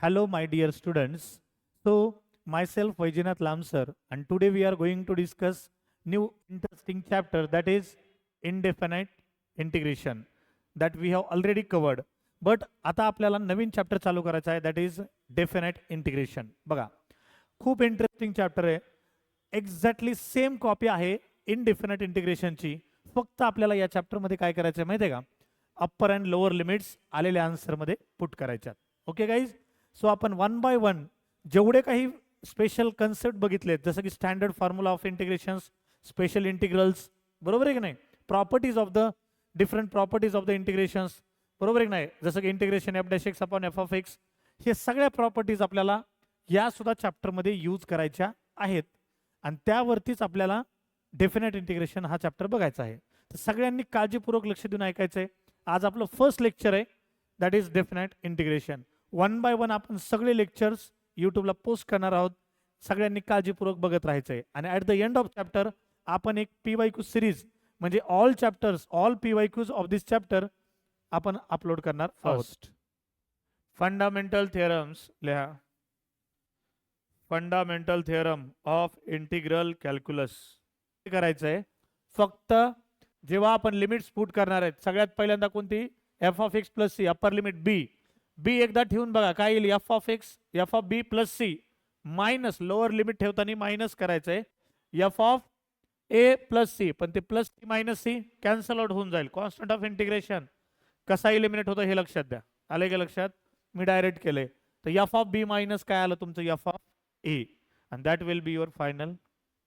Hello, my dear students. So, myself Vaijinath Lam sir, and today we are going to discuss new interesting chapter, that is indefinite integration, that we have already covered. But आता आपल्याला नवीन chapter चालू करायचा आहे, that is definite integration. बघा, खूप interesting chapter आहे. Exactly same copy आहे indefinite इंटिग्रेशनची. फक्त आपल्याला या चॅप्टरमध्ये काय करायचं आहे माहिती आहे का, अप्पर अँड लोअर लिमिट्स आलेल्या आन्सरमध्ये पुट करायच्यात. ओके गाईज, सो आपण वन बाय वन जेवढे काही स्पेशल कन्सेप्ट बघितलेत, जसं की standard formula of integrations, special integrals, बरोबर आहे की नाही, properties of the different properties of the integrations, बरोबर आहे की नाही, जसं की integration F dash X upon F of X, हे सगळ्या प्रॉपर्टीज आपल्याला या सुद्धा चॅप्टरमध्ये यूज करायच्या आहेत. आणि त्यावरतीच आपल्याला डेफिनेट इंटिग्रेशन हा चॅप्टर बघायचा आहे. तर सगळ्यांनी काळजीपूर्वक लक्ष देऊन ऐकायचं आहे. आज आपलं फर्स्ट लेक्चर आहे, that is definite integration. One by one आपण सगळे लेक्चर्स यूट्यूबला पोस्ट करणार आहोत. सगळ्यांनी काळजीपूर्वक बघत राहायचं आहे. आणि at the end of chapter आपण एक PYQ सिरीज, म्हणजे all chapters, all PYQs of this chapter आपण अपलोड करणार आहोत. फंडामेंटल थिअरम्स लिहा. Fundamental theorem of integral calculus करायचं आहे. फक्त जेव्हा आपण लिमिट्स पुट करणार आहेत, सगळ्यात पहिल्यांदा कोणती, F of x plus C, upper limit B. B एकदा ठेवून बघा काय येईल, F of X F of B plus C minus, lower limit ठेवताना मायनस करायचंय, F of A plus C, पण ते plus C minus C cancel out होऊन जाईल. कॉन्स्टंट ऑफ इंटिग्रेशन कसा इलिमिनेट होतं हे लक्षात द्या. आले का लक्षात, मी डायरेक्ट केलंय. तर एफ ऑफ बी मायनस काय आलं तुमचं, F of A, and that will be your final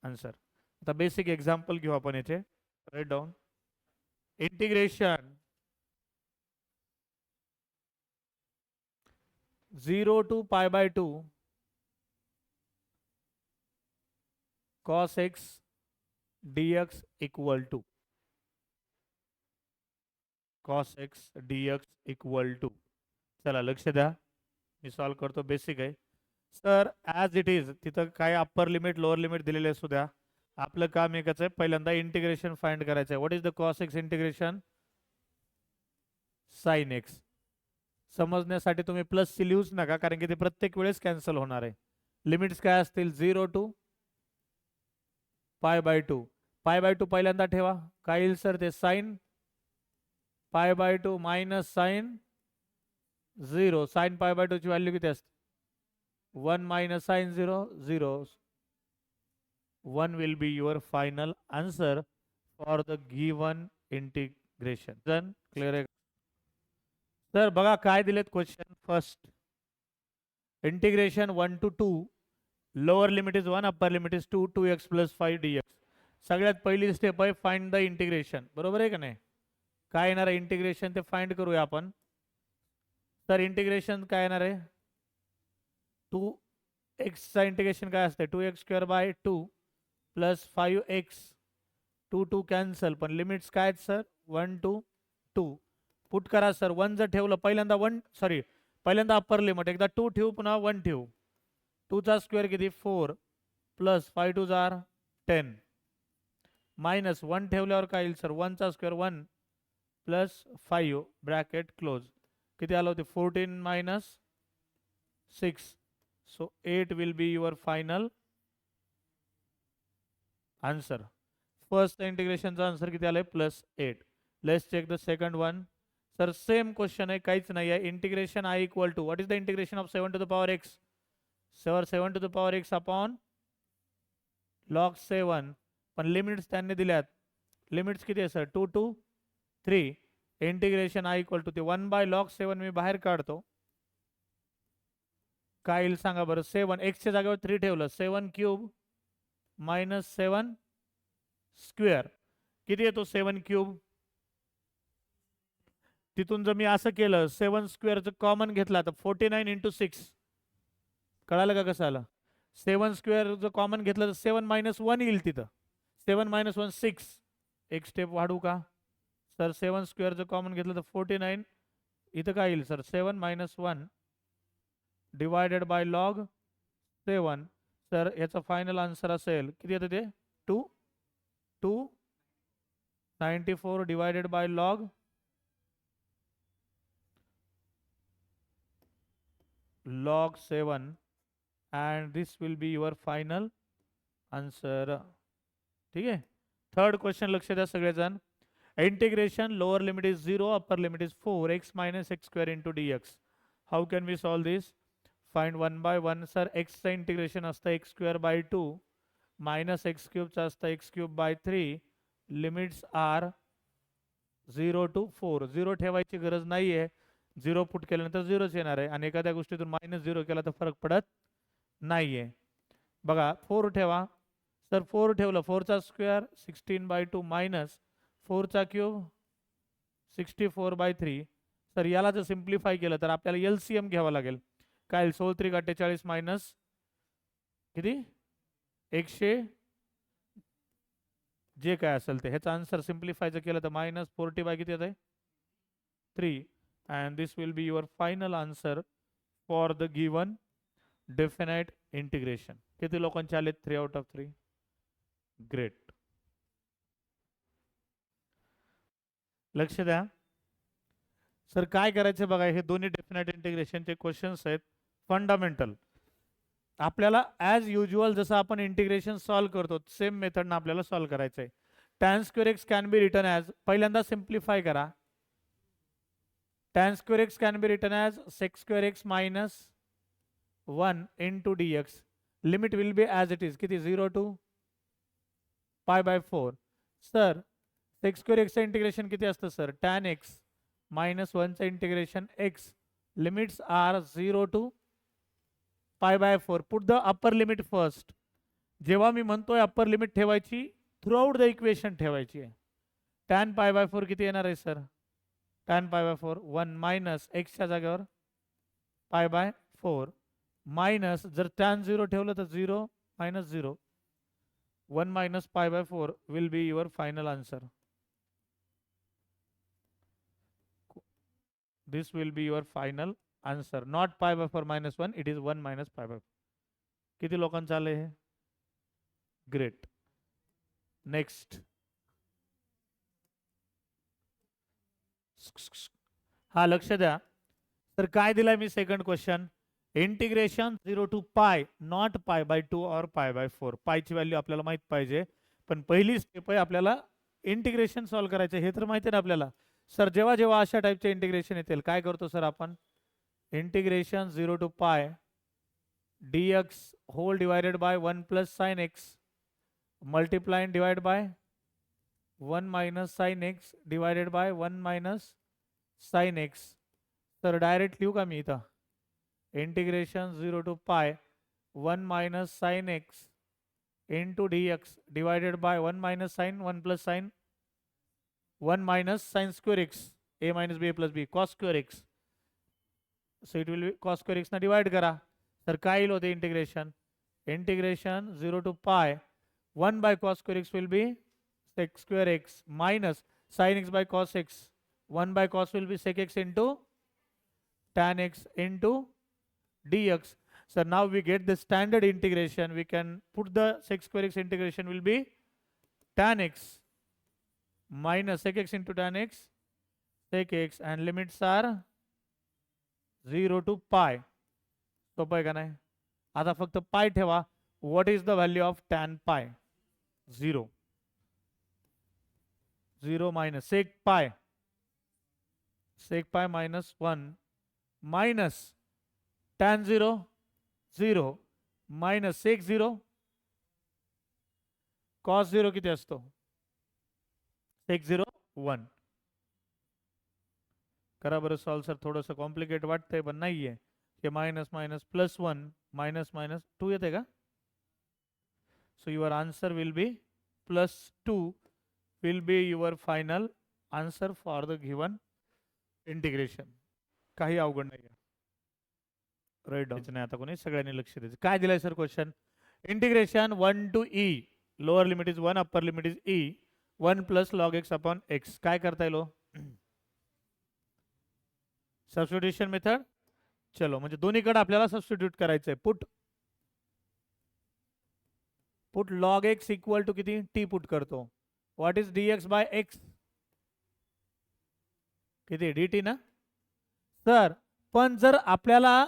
answer. आता बेसिक एक्झाम्पल घेऊ आपण याचे. Write down. Integration 0 to pi by 2 cos x dx equal to cos x dx equal to. चला लक्ष द्या, मी सॉल्व करतो. बेसिक आहे सर, ॲज इट इज. तिथं काय अप्पर लिमिट लोअर लिमिट दिलेले असू द्या. आपलं काम एकच आहे, पहिल्यांदा इंटिग्रेशन फाइंड करायचं आहे. What is the cos x integration, sine x. समजण्यासाठी तुम्ही प्लस सी लिहूच नका, कारण की ते प्रत्येक वेळेस कॅन्सल होणार आहे. लिमिट्स काय असतील, 0 टू पाय बाय 2. पाय बाय 2 पहिल्यांदा ठेवा, काय येईल सर, ते sine pi by 2 minus sine 0. Sine pi by 2 ची व्हॅल्यू किती असते, 1 minus sine 0 0. 1 will be your final answer for the given integration. Clear आहे सर? बघा काय दिलेत question. First, integration 1 to 2, lower limit is 1, upper limit is 2, 2x plus 5 dx. सगळ्यात पहिली स्टेप आहे फाइंड द इंटिग्रेशन, बरोबर आहे का नाही. काय येणार आहे इंटिग्रेशन ते फाइंड करूया आपण. तर इंटिग्रेशन काय येणार आहे, 2x चा इंटिग्रेशन काय असते, 2x square by 2 plus 5x. 2 2 cancel, पण लिमिट्स काय आहेत सर, 1 to 2. पुट करा सर. 1 जर ठेवलं पहिल्यांदा 1, सॉरी पहिल्यांदा अप्पर लिमिट, एकदा 2 ठेवू पुन्हा 1 ठेवू. 2 चा स्क्वेअर किती, 4 प्लस 5 2 जार 10 मायनस 1 ठेवल्यावर काय येईल सर, 1 चा स्क्वेअर 1 प्लस 5 ब्रॅकेट क्लोज, किती आलं होते, 14 minus 6. So 8 will be your final answer. First इंटिग्रेशनचा आन्सर किती आलंय, +8. Let's check the second one. Sir same question आहे, काहीच नाही आहे. Integration I equal to, what is the integration of 7 to the power x, sir 7 to the power x upon log 7. पण limits त्यांनी दिल्यात, लिमिट्स किती आहे sir, 2 to 3. Integration I equal to ते 1 बाय log 7 मी बाहेर काढतो, काय येईल सांगा बरं. 7 x च्या जागेवर 3 ठेवलं, 7 क्यूब मायनस 7 स्क्वेअर, किती येतो 7 क्यूब. तिथून जर मी असं केलं, 7 स्क्वेअरचं कॉमन घेतला तर 49 into 6. कळालं का कसं आलं. 7 स्क्वेअर जर कॉमन घेतलं तर 7 मायनस 1 येईल तिथं. 7 मायनस 1 6. एक स्टेप वाढू का सर, 7 स्क्वेअर जर कॉमन घेतलं तर 49. इथं काय येईल sir, 7 minus 1 divided by log 7. Sir याचा फायनल आन्सर असेल किती येतं ते, 294 divided by log log 7 and this will be your final answer. ठीक आहे. थर्ड क्वेश्चन लक्ष द्या सगळेजण. Integration lower limit is 0, upper limit is 4 x minus x square into dx. How can we solve this? Find 1 by 1. Sir x चं integration असतं x square by 2 minus x cube चं असतं x cube by 3. Limits are 0 to 4. 0 ठेवायची गरज नाहीये. 0 put केल्यानंतर 0च येणार आहे आणि एखाद्या गोष्टीतून -0 केला तर फरक पडत नाहीये. बघा 4 ठेवा. सर 4 ठेवलं, 4 चा स्क्वेअर 16 by 2 मायनस 4 चा क्यूब 64 by 3. सर याला जर सिम्प्लिफाय केलं तर आपल्याला LCM घ्यावा लागेल. काय 16 3 48 मायनस किती 100 जे काय असेल ते. ह्याचा आन्सर सिम्प्लिफाय जर केलं तर -40 by किती येत आहे 3. And this will be your final answer for the given definite integration. किती लोकांचे आले 3 out of 3. ग्रेट. लक्ष द्या. सर काय करायचं बघा, हे दोन्ही डेफिनाइट इंटिग्रेशनचे क्वेश्चन्स आहेत फंडामेंटल. आपल्याला ॲज युज्युअल जसं आपण इंटिग्रेशन सॉल्व करतो सेम मेथडनं आपल्याला सॉल्व करायचं आहे. tan square x can be return as, पहिल्यांदा सिम्प्लिफाय करा. tan square x can be return as sec square x minus 1 into dx. Limit will be as it is. किती 0 to pi by 4. Sir sec square x चं integration किती असतं sir tan x minus 1 चं integration x. Limits are 0 to pi by 4. Put the upper limit first. जेव्हा मी म्हणतोय upper limit ठेवायची throughout the equation ठेवायची आहे. tan pi by 4 किती येणार आहे sir tan pi by 4 1 minus एक्सच्या जागेवर pi by 4 मायनस जर tan 0 ठेवलं तर 0 minus 0 1 minus pi by 4 will be your final answer. This will be your final answer. Not pi by 4 minus 1. It is 1 minus pi by 4. किती लोकांचं आले हे? Great. Next. हा लक्ष द्या. तर काय दिलाय मी second question. Integration 0 to pi, not pi by 2 और pi by 4. पायची व्हॅल्यू आपल्याला माहित पाहिजे, पण पहिली स्टेप आहे आपल्याला इंटिग्रेशन सॉल्व करायचं. हे तर माहिती आहे ना आपल्याला. सर जेव्हा जेव्हा अशा टाईपचे इंटिग्रेशन येतील काय करतो सर आपण, integration 0 to pi dx whole divided by 1 plus sin x multiplying divide by 1 minus sin x divided by 1 minus sin x. तर डायरेक्ट लिहू का मी इथं integration 0 to pi 1 minus sin x into dx divided by 1 minus sin 1 plus sin 1 minus sin square x a minus b plus b cos square x. So it will be cos square x ना divide करा. तर काय येईल होते integration 0 to pi 1 by cos square x will be sec square x minus sin x by cos x. 1 by cos will be sec x into tan x into dx. So now we get the standard integration. We can put the sec square x integration will be tan x minus sec x into tan x sec x and limits are 0 to pi. सोपं आहे का नाही. आता फक्त पाय ठेवा. What is the value of tan पाय 0 0 minus sec pi minus 1 minus tan 0 0 minus sec 0 cos 0 किती असतो sec 0 1. करा बरं सॉल्व. सर थोडंसं कॉम्प्लिकेट वाटतंय पण नाहीये. हे minus minus plus 1 minus minus 2 येते का. So your answer will B +2 will be your final answer for the given integration. काही अवघड नाही. राईट डाऊन नाही. आता कोणी सगळ्यांनी लक्ष द्यायचं. काय दिलंय sir question. Integration 1 to e lower limit is 1 upper limit is e 1 plus log x upon x. काय करता येईल सबस्टिट्यूशन मेथड. चलो म्हणजे दोन्हीकडे आपल्याला सबस्टिट्यूट करायचंय. Put log x equal to किती t पुट करतो. What is dx by x किती dt ना. सर पण जर आपल्याला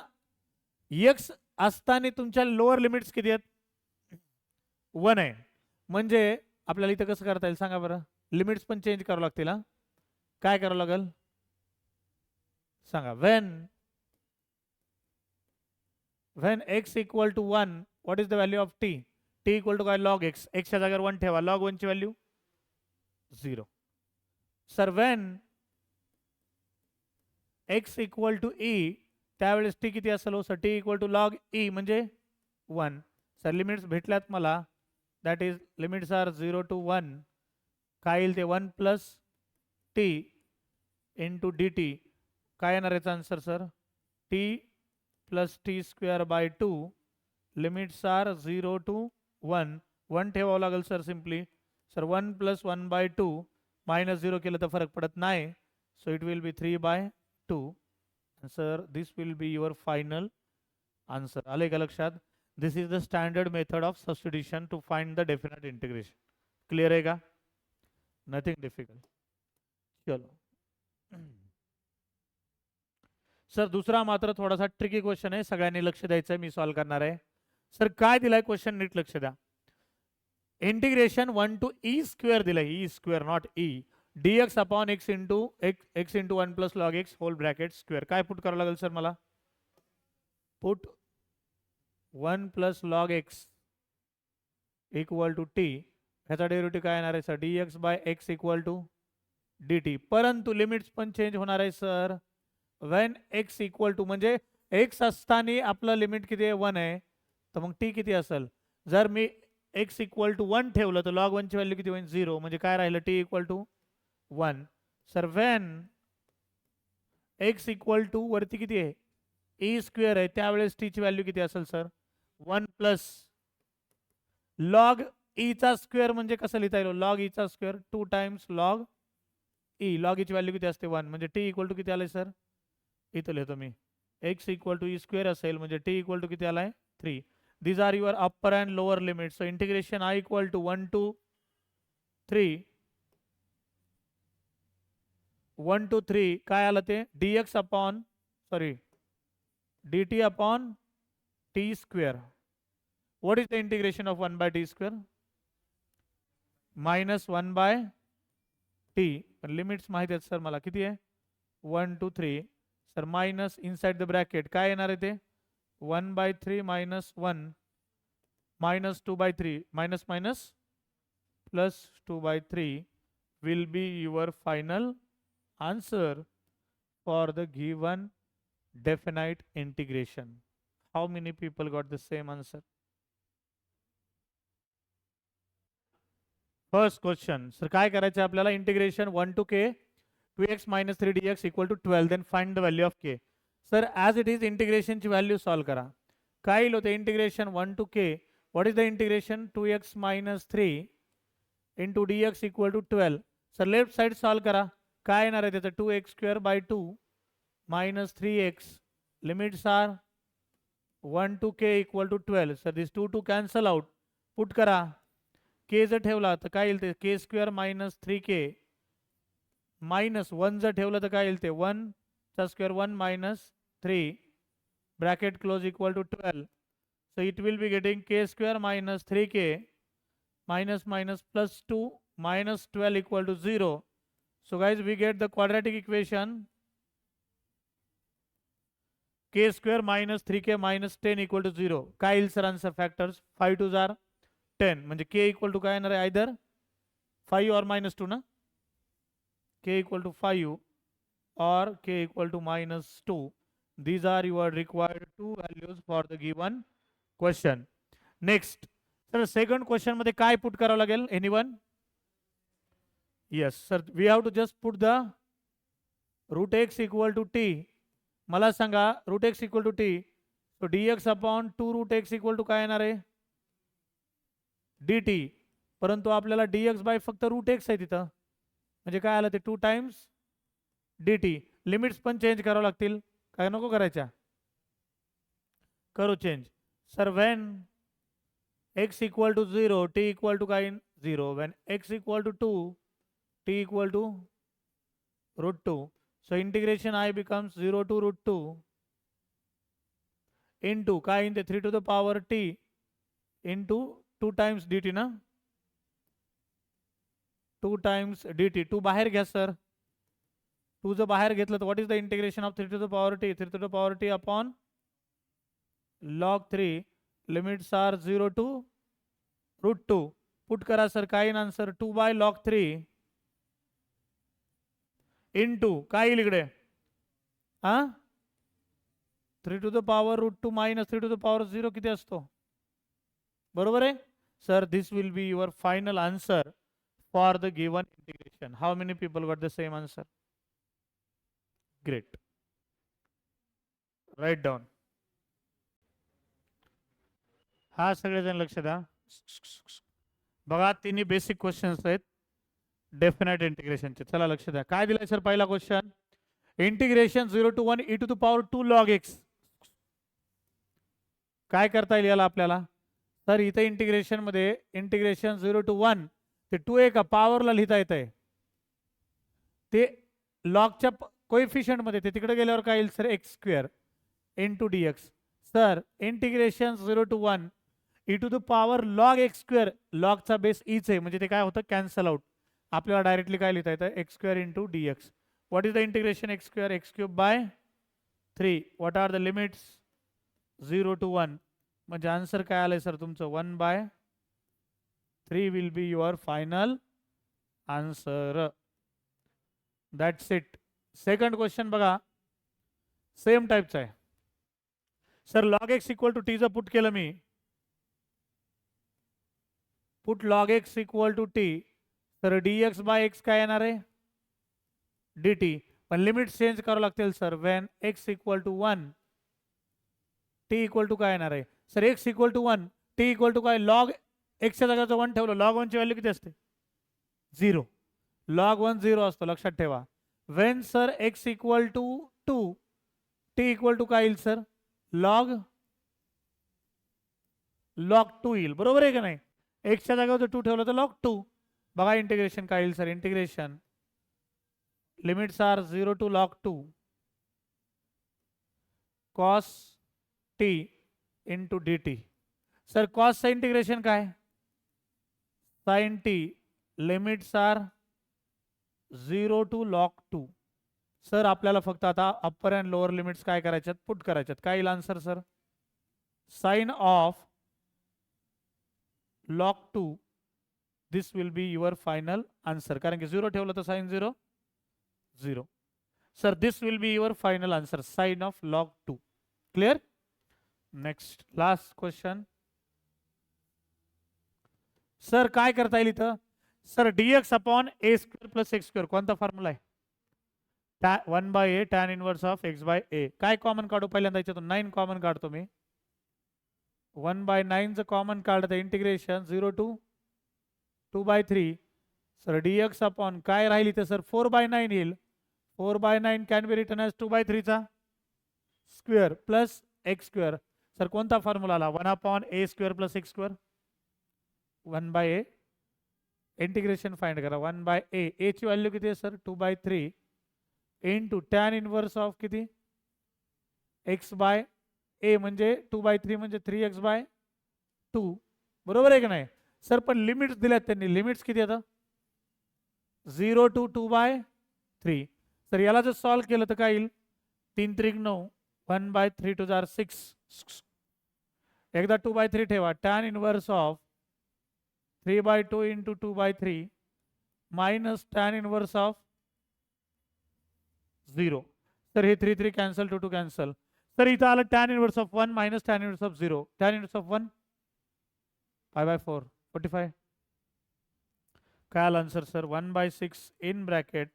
एक्स असताना तुमच्या लोअर लिमिट्स किती आहेत 1 आहे. म्हणजे आपल्याला इथं कसं करता येईल सांगा बरं. लिमिट्स पण चेंज करावं लागतील. हा काय करावं लागेल सांगा. when x equal to 1, what is the value of t? t equal to काय log x. x च्या जागेवर 1 ठेवा. log 1 ची value 0. Sir when x equal to e, त्यावेळेस t किती असेल हो sir? t equal to log e म्हणजे 1. सर लिमिट्स भेटल्यात मला. That is limits are 0 to 1. काय येईल ते 1 plus t into d t. काय येणार याचा answer sir? t plus t square by 2. Limits are 0 to 1. 1 ठेवावं लागेल sir simply. Sir 1 plus 1 by 2 minus 0 केलं तर फरक पडत नाही. So it will be 3 by 2. Sir this will be your final answer. आले का लक्षात? This is the standard method of substitution to find the definite integration. Clear आहे का? Nothing difficult. चलो सर दुसरा मात्र थोडासा ट्रिकी क्वेश्चन आहे. सगळ्यांनी लक्ष द्यायचं आहे. मी सॉल्व्ह करणार आहे. सर काय दिलाय क्वेश्चन नीट लक्ष द्या. इंटिग्रेशन 1 टू ई स्क्वेअर दिलाय. E square not e. dx upon x into 1 plus log x whole bracket square. काय पुट करावं लागेल सर मला? Put 1 plus log x equal to t. ह्याचा डेरिव्हेटिव्ह काय येणार आहे sir? dx by x equal to dt. परंतु limits पण चेंज होणार आहे sir. When x equal to म्हणजे x असताना आपलं लिमिट किती आहे 1 आहे. तर मग t किती असेल? जर मी x इक्वल टू 1 ठेवलं तर लॉग 1 ची व्हॅल्यू किती होईल? 0. म्हणजे काय राहिलं? t equal to 1. Sir when x equal to वरती किती आहे e स्क्वेअर आहे त्यावेळेस t ची व्हॅल्यू किती असेल सर? 1 प्लस लॉग e चा स्क्वेअर म्हणजे कसं लिहिता येईल? लॉग e चा square 2 times log e. Log e ची व्हॅल्यू किती असते? 1. म्हणजे t इक्वल टू किती आलाय सर? इथं लिहितो मी. x equal to e square असेल म्हणजे t इक्वल टू किती आलाय? 3. These are your upper and lower limits. So integration I equal to 1 to 3. 1 to 3 काय आलं ते? dx upon dt upon t square. What is the integration of 1 by t square? Minus 1 by t. पण limits माहिती आहेत sir मला. किती आहे? 1 to 3. Sir minus inside the bracket काय येणार आहे ते? 1 by 3 minus 1 minus 2 by 3 minus minus plus 2 by 3 will be your final answer for the given definite integration. How many people got the same answer? First question. Sir काय करायचं आपल्याला? Integration 1 to k 2x minus 3 dx equal to 12. Then find the value of k. Sir as it is इंटिग्रेशनची value solve करा. काय येईल होते? Integration 1 to k. What is the integration? 2x minus 3 into dx equal to 12. Sir left side solve करा. काय येणार आहे त्याचं? 2x square by 2 minus 3x. Limits are 1 to k equal to 12. Sir this 2 to cancel out. Put करा. k जर ठेवला तर काय येईल ते? k square minus 3k minus 1 जर ठेवलं तर काय येईल ते? 1 चा square 1 minus 3 bracket close equal to 12. So it will be getting k square minus 3k minus minus plus 2 minus 12 equal to 0. So guys, we get the quadratic equation k square minus 3k minus 10 equal to 0. काय येईल sir answer? Factors 5 2 जार 10 म्हणजे k equal to काय येणार आहे? Either 5 or minus 2 ना. k equal to 5 or k equal to minus 2. These are your required two values for the given question. Next. Sir, second question मध्ये काय put करावं लागेल? Anyone? Yes, sir. We have to just put the root x equal to t. मला सांगा root x equal to t. So dx upon 2 root x equal to काय येणार आहे? dt. परंतु आपल्याला dx बाय फक्त root x आहे तिथं. म्हणजे काय आलं ते? 2 टाइम्स dt. लिमिट्स पण चेंज करावं लागतील. काय नको करायच्या? करू change. Sir when x equal to 0 t equal to काय? 0. When x equal to 2 t equal to root 2. So integration I becomes 0 to root 2 into काय इन ते 3 to the power t into 2 times dt ना, 2 times dt. 2 बाहेर घ्या sir, 2 जर बाहेर घेतलं तर what is the integration of 3 to the power t, 3 to the power t upon log 3, limits are 0 to √2. Put करा सर, काय in answer 2 by log 3 into काय येईल इकडे, हा 3 to the power √2 minus 3 to the power 0 किती असतो, बरोबर आहे sir. This will be your final answer for the given integration. How many people got the same answer? Great. Right down. हा सगळेजण लक्ष द्या. बघा तिन्ही बेसिक क्वेश्चन्स आहेत डेफिनेट इंटिग्रेशनचे. चला लक्ष द्या. काय दिलाय सर पहिला question, integration 0 to 1 e to the power 2 log x. काय करता येईल याला आपल्याला सर, इथे इंटिग्रेशन मध्ये इंटिग्रेशन 0 to 1 ते 2 एका पॉवरला लिहिता येत आहे, ते लॉगच्या कोएफिशियंट मध्ये, ते तिकडे गेल्यावर काय येईल sir, x square into D x. Sir integration 0 to 1 e to the power log x square, लॉगचा बेस ईच आहे म्हणजे ते काय होतं, कॅन्सल आउट. आपल्याला डायरेक्टली काय लिहिता येतं, x square into D x. What is the integration, x square x cube by 3. What are the limits 0 to 1, म्हणजे आन्सर काय आलंय सर तुमचं 1/3 will be your final answer. That's it. Second question बघा, same टाईपचा आहे sir. Log x equal to T जर put केलं मी, put log x equal to T, तर डी एक्स बाय एक्स काय येणार आहे, डी टी. पण लिमिट चेंज करावं लागतील sir. When X equal to 1 T equal to काय येणार आहे sir, x equal to 1 T equal to काय, लॉग एक्सच्या जागेचं 1 ठेवलं, लॉग 1 ची व्हॅल्यू किती असते, 0. लॉग 1 0 असतो, लक्षात ठेवा. When sir x equal to 2 t equal to काय येईल सर, लॉग 2 येईल, बरोबर आहे का नाही. एक्सच्या जागेवर जर 2 ठेवलं तर लॉग 2. बघा इंटिग्रेशन काय येईल sir, integration limits are 0 to log 2 cos t into dt. Sir कॉसचं इंटिग्रेशन काय, sin t, limits are 0 to log 2. Sir आपल्याला फक्त आता अप्पर अँड लोअर लिमिट्स काय करायच्यात, पुट करायच्यात. काय येईल answer sir, sine of log 2. This will be your final answer, कारण की 0 ठेवलं तर sine 0 0. Sir this will be your final answer, sine of log 2. Clear. Next last question. Sir काय करता येईल इथं sir, dx upon a square plus x square, कोणता formula आहे, 1/a tan inverse of x by a. काय common काढू पहिल्यांदा, याच्यातून 9 कॉमन काढतो मी. 1/9 चं कॉमन काढतं, integration 0 to 2/3. Sir dx upon काय राहील इथे सर, 4/9 येईल. 4/9 कॅन बी रिटन एज 2/3 चा square plus x square. Sir कोणता फॉर्म्युला आला, 1/a square plus x square. 1/a integration find करा, 1/a. a ची व्हॅल्यू किती आहे sir, 2/3 into tan inverse of किती, एक्स बाय ए, म्हणजे 2/3 म्हणजे 3x/2, बरोबर आहे का नाही सर. पण लिमिट्स दिल्यात त्यांनी, लिमिट्स किती येतं 0 to 2/3. सर याला जर सॉल्व केलं तर काय येईल, 3 त्रिक 9, 1/3 2 जार 6. एकदा 2/3 ठेवा, tan inverse of 3/2 into 2/3 minus tan inverse of 0. Sir हे 3 3 कॅन्सल, 2 2 कॅन्सल. सर इथं आलं tan inverse of 1 minus tan inverse of 0. Tan inverse of 1 5/4 45. काय आलं answer sir, 1/6 in bracket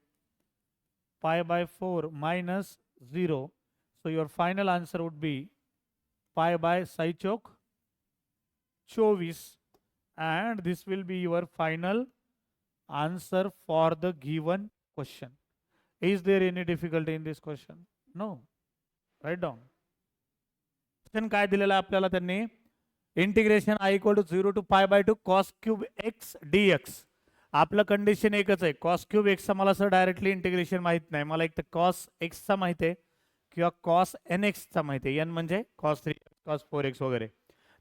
π/4 minus 0. So your final answer would be π/24, and this will be your final answer for the given question. Is there any difficulty in this question? No. Write down. Question काय दिलेला आपल्याला त्यांनी, integration i equal to 0 to π/2 cos cube x dx. आपलं condition एकच आहे, cos cube एक्सचा मला sir directly integration माहित नाही, मला एक तर कॉस एक्सचा माहित आहे किंवा कॉस एन एक्सचा माहित आहे. एन म्हणजे कॉस 3 कॉस 4x वगैरे.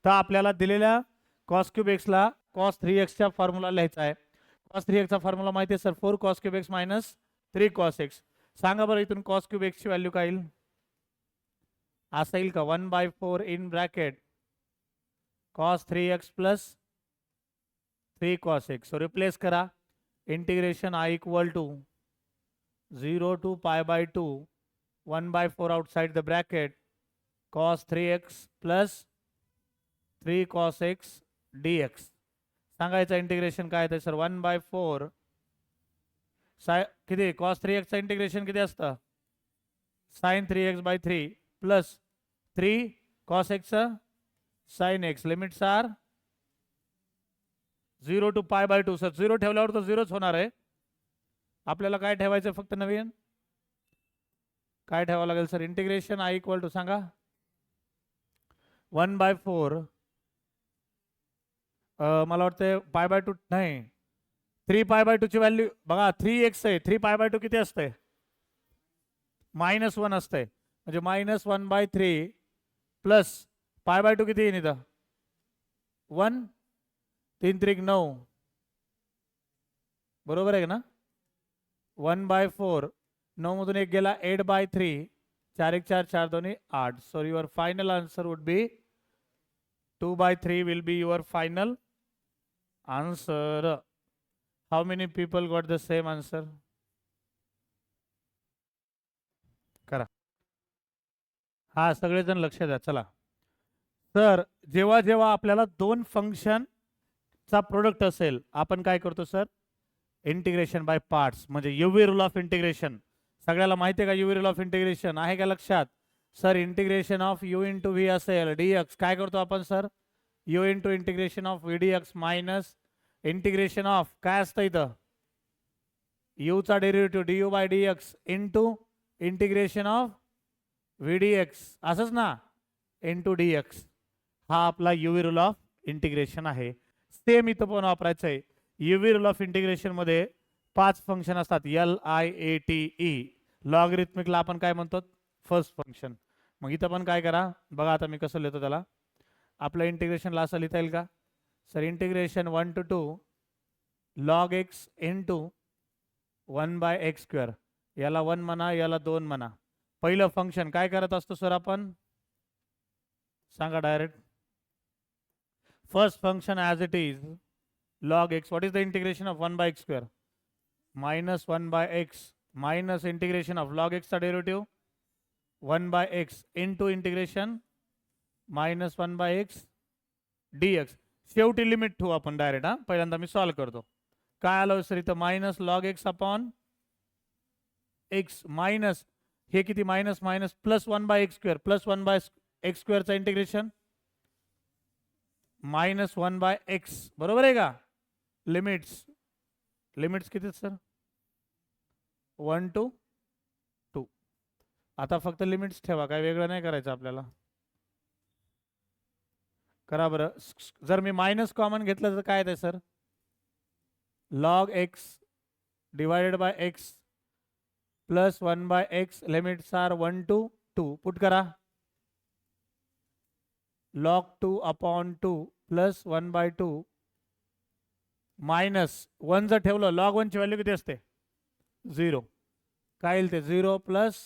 तर आपल्याला दिलेल्या कॉस क्यूब एक्सला कॉस 3x फॉर्म्युला लिहायचा आहे. कॉस 3x फॉर्म्युला माहिती आहे sir, 4 cos cube X minus 3 cos X. सांगा बरं इथून कॉस क्यूब एक्सची व्हॅल्यू काय येईल? असं येईल का 1/4 in bracket cos 3x plus 3 cos X. So replace करा. Integration I equal to 0 to π/2 1/4 outside the bracket cos 3x plus 3 cos x dx. सांगायचं इंटिग्रेशन काय आहे सर? 1/4 किती cos 3x चं इंटिग्रेशन किती असतं? sin 3x/3 plus 3 cos x sin x. Limits are 0 to π/2. Sir 0 ठेवल्यावर तर 0च होणार आहे. आपल्याला काय ठेवायचं फक्त नवीन? काय ठेवावं लागेल sir? Integration I equal to सांगा 1/4 मला वाटतं π/2 नाही 3 π/2 ची व्हॅल्यू बघा 3x आहे. 3 π/2 किती असते? -1 असते. म्हणजे -1/3 प्लस π/2 किती येईल इथं? 1 3 त्रिक 9 बरोबर आहे ना? 1/4 9 मधून 1 गेला 8/3 4 1 4 4 2 8. So your final answer would be 2/3 will be your final answer. How many people got the same answer? करा. हा सगळेजण लक्ष द्या. चला सर, जेव्हा जेव्हा आपल्याला दोन फंक्शन चा प्रोडक्ट असेल आपण काय करतो सर? इंटिग्रेशन बाय पार्ट्स, म्हणजे युवी रूल ऑफ इंटिग्रेशन. सगळ्याला माहिती आहे का युवी रूल ऑफ इंटिग्रेशन? आहे का लक्षात? Sir integration of U into V असेल डीएक्स. काय करतो आपण sir? U into integration of V DX minus integration of काय असतं इथं? यूचा derivative D U by D X into integration of V D X. असंच ना? Into D X. हा आपला युवी रूल ऑफ इंटिग्रेशन आहे. सेम इथं पण वापरायचं आहे. युवी रूल ऑफ इंटिग्रेशन मध्ये 5 फंक्शन असतात LIATE. लॉगरिथमिकला आपण काय म्हणतो? First function. मग इथं पण काय करा बघा. आता मी कसं लिहितो त्याला. आपलं इंटिग्रेशनला असं लिहिता येईल का sir? Integration 1 to 2 log x into 1/x². याला 1 म्हणा, याला 2 म्हणा. पहिलं फंक्शन काय करत असतो सर आपण? सांगा direct. First function as it is log x. What is the integration of 1/x²? Minus 1/x minus integration of log x चा derivative 1/x into integration minus 1/x dx. शेवटी लिमिट ठेवू आपण direct. हा पहिल्यांदा मी solve करतो. काय आलं sir इथं? Minus log x upon x minus हे किती? Minus minus plus 1/x² plus 1/x² चा इंटिग्रेशन मायनस 1/x. बरोबर आहे का? लिमिट्स लिमिट्स किती सर? 1 to 2. आता फक्त लिमिट्स ठेवा, काय वेगळं नाही करायचं आपल्याला. करा बरं. जर मी मायनस कॉमन घेतलं तर काय येते sir? Log x divided by x plus 1/x. Limits are 1 to 2. Put करा. log 2 अपॉन 2 प्लस 1/2 मायनस 1 जर ठेवलं लॉग 1 ची व्हॅल्यू किती असते? 0. काय येईल ते? 0 प्लस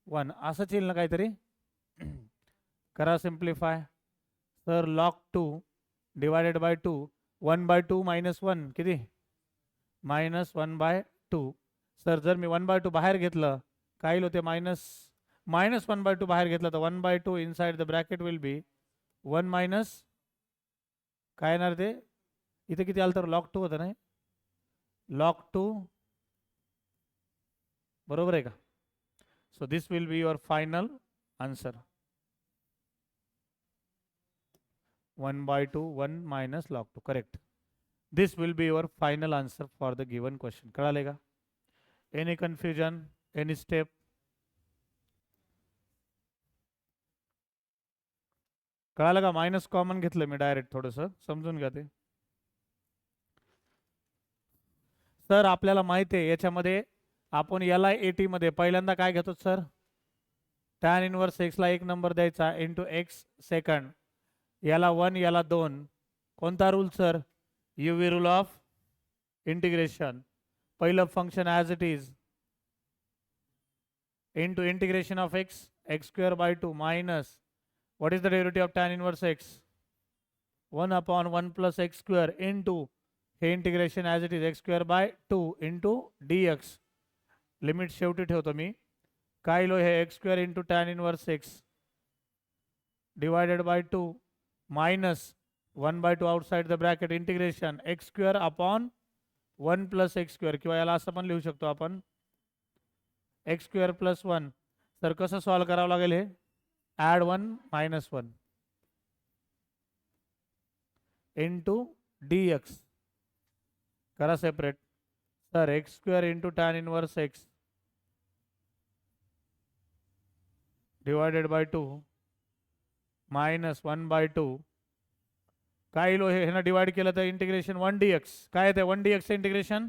1 असंच येईल ना काहीतरी. करा simplify. Sir log 2 divided by 2 1/2 minus 1 किती? मायनस 1/2. सर जर मी 1/2 बाहेर घेतलं काय येईल होते? मायनस 1/2 बाहेर घेतलं तर 1/2 inside the bracket will be 1 minus काय येणार ते? इथे किती आलं तर? log 2 होतं नाही? log 2 बरोबर आहे का? So this will be your final answer. 1/2 1 minus log 2. Correct. This will be your final answer for the given question. कळाले का? Any confusion? Any step? कळालं का? मायनस कॉमन घेतलं मी डायरेक्ट. थोडंसं समजून घ्या ते. सर आपल्याला माहिती आहे याच्यामध्ये आपण LIAT मध्ये पहिल्यांदा काय घेतो सर? टॅन इनवर्स एक्सला 1 नंबर द्यायचा इंटू एक्स सेकंड, याला 1 याला 2. कोणता rule sir? UV rule of integration. पहिलं function as it is into integration of X square by 2 minus what is the derivative of tan inverse x? 1 upon 1 plus x square into हे integration as it is x square by 2 into dx. Limit शेवटी ठेवतो मी. काय लो हे x square into tan inverse x divided by 2 minus 1 by 2 outside the bracket integration x square upon 1 plus x square, किंवा याला असं पण लिहू शकतो आपण एक्स स्क्वेअर प्लस 1. तर कसं सॉल्व करावं लागेल हे? Add 1 minus 1 into dx. करा separate. Sir x square into tan inverse x divided by 2 minus 1 by 2. काय लो हे ना डिवाइड केलं तर इंटिग्रेशन 1 dx. काय येते 1 dx integration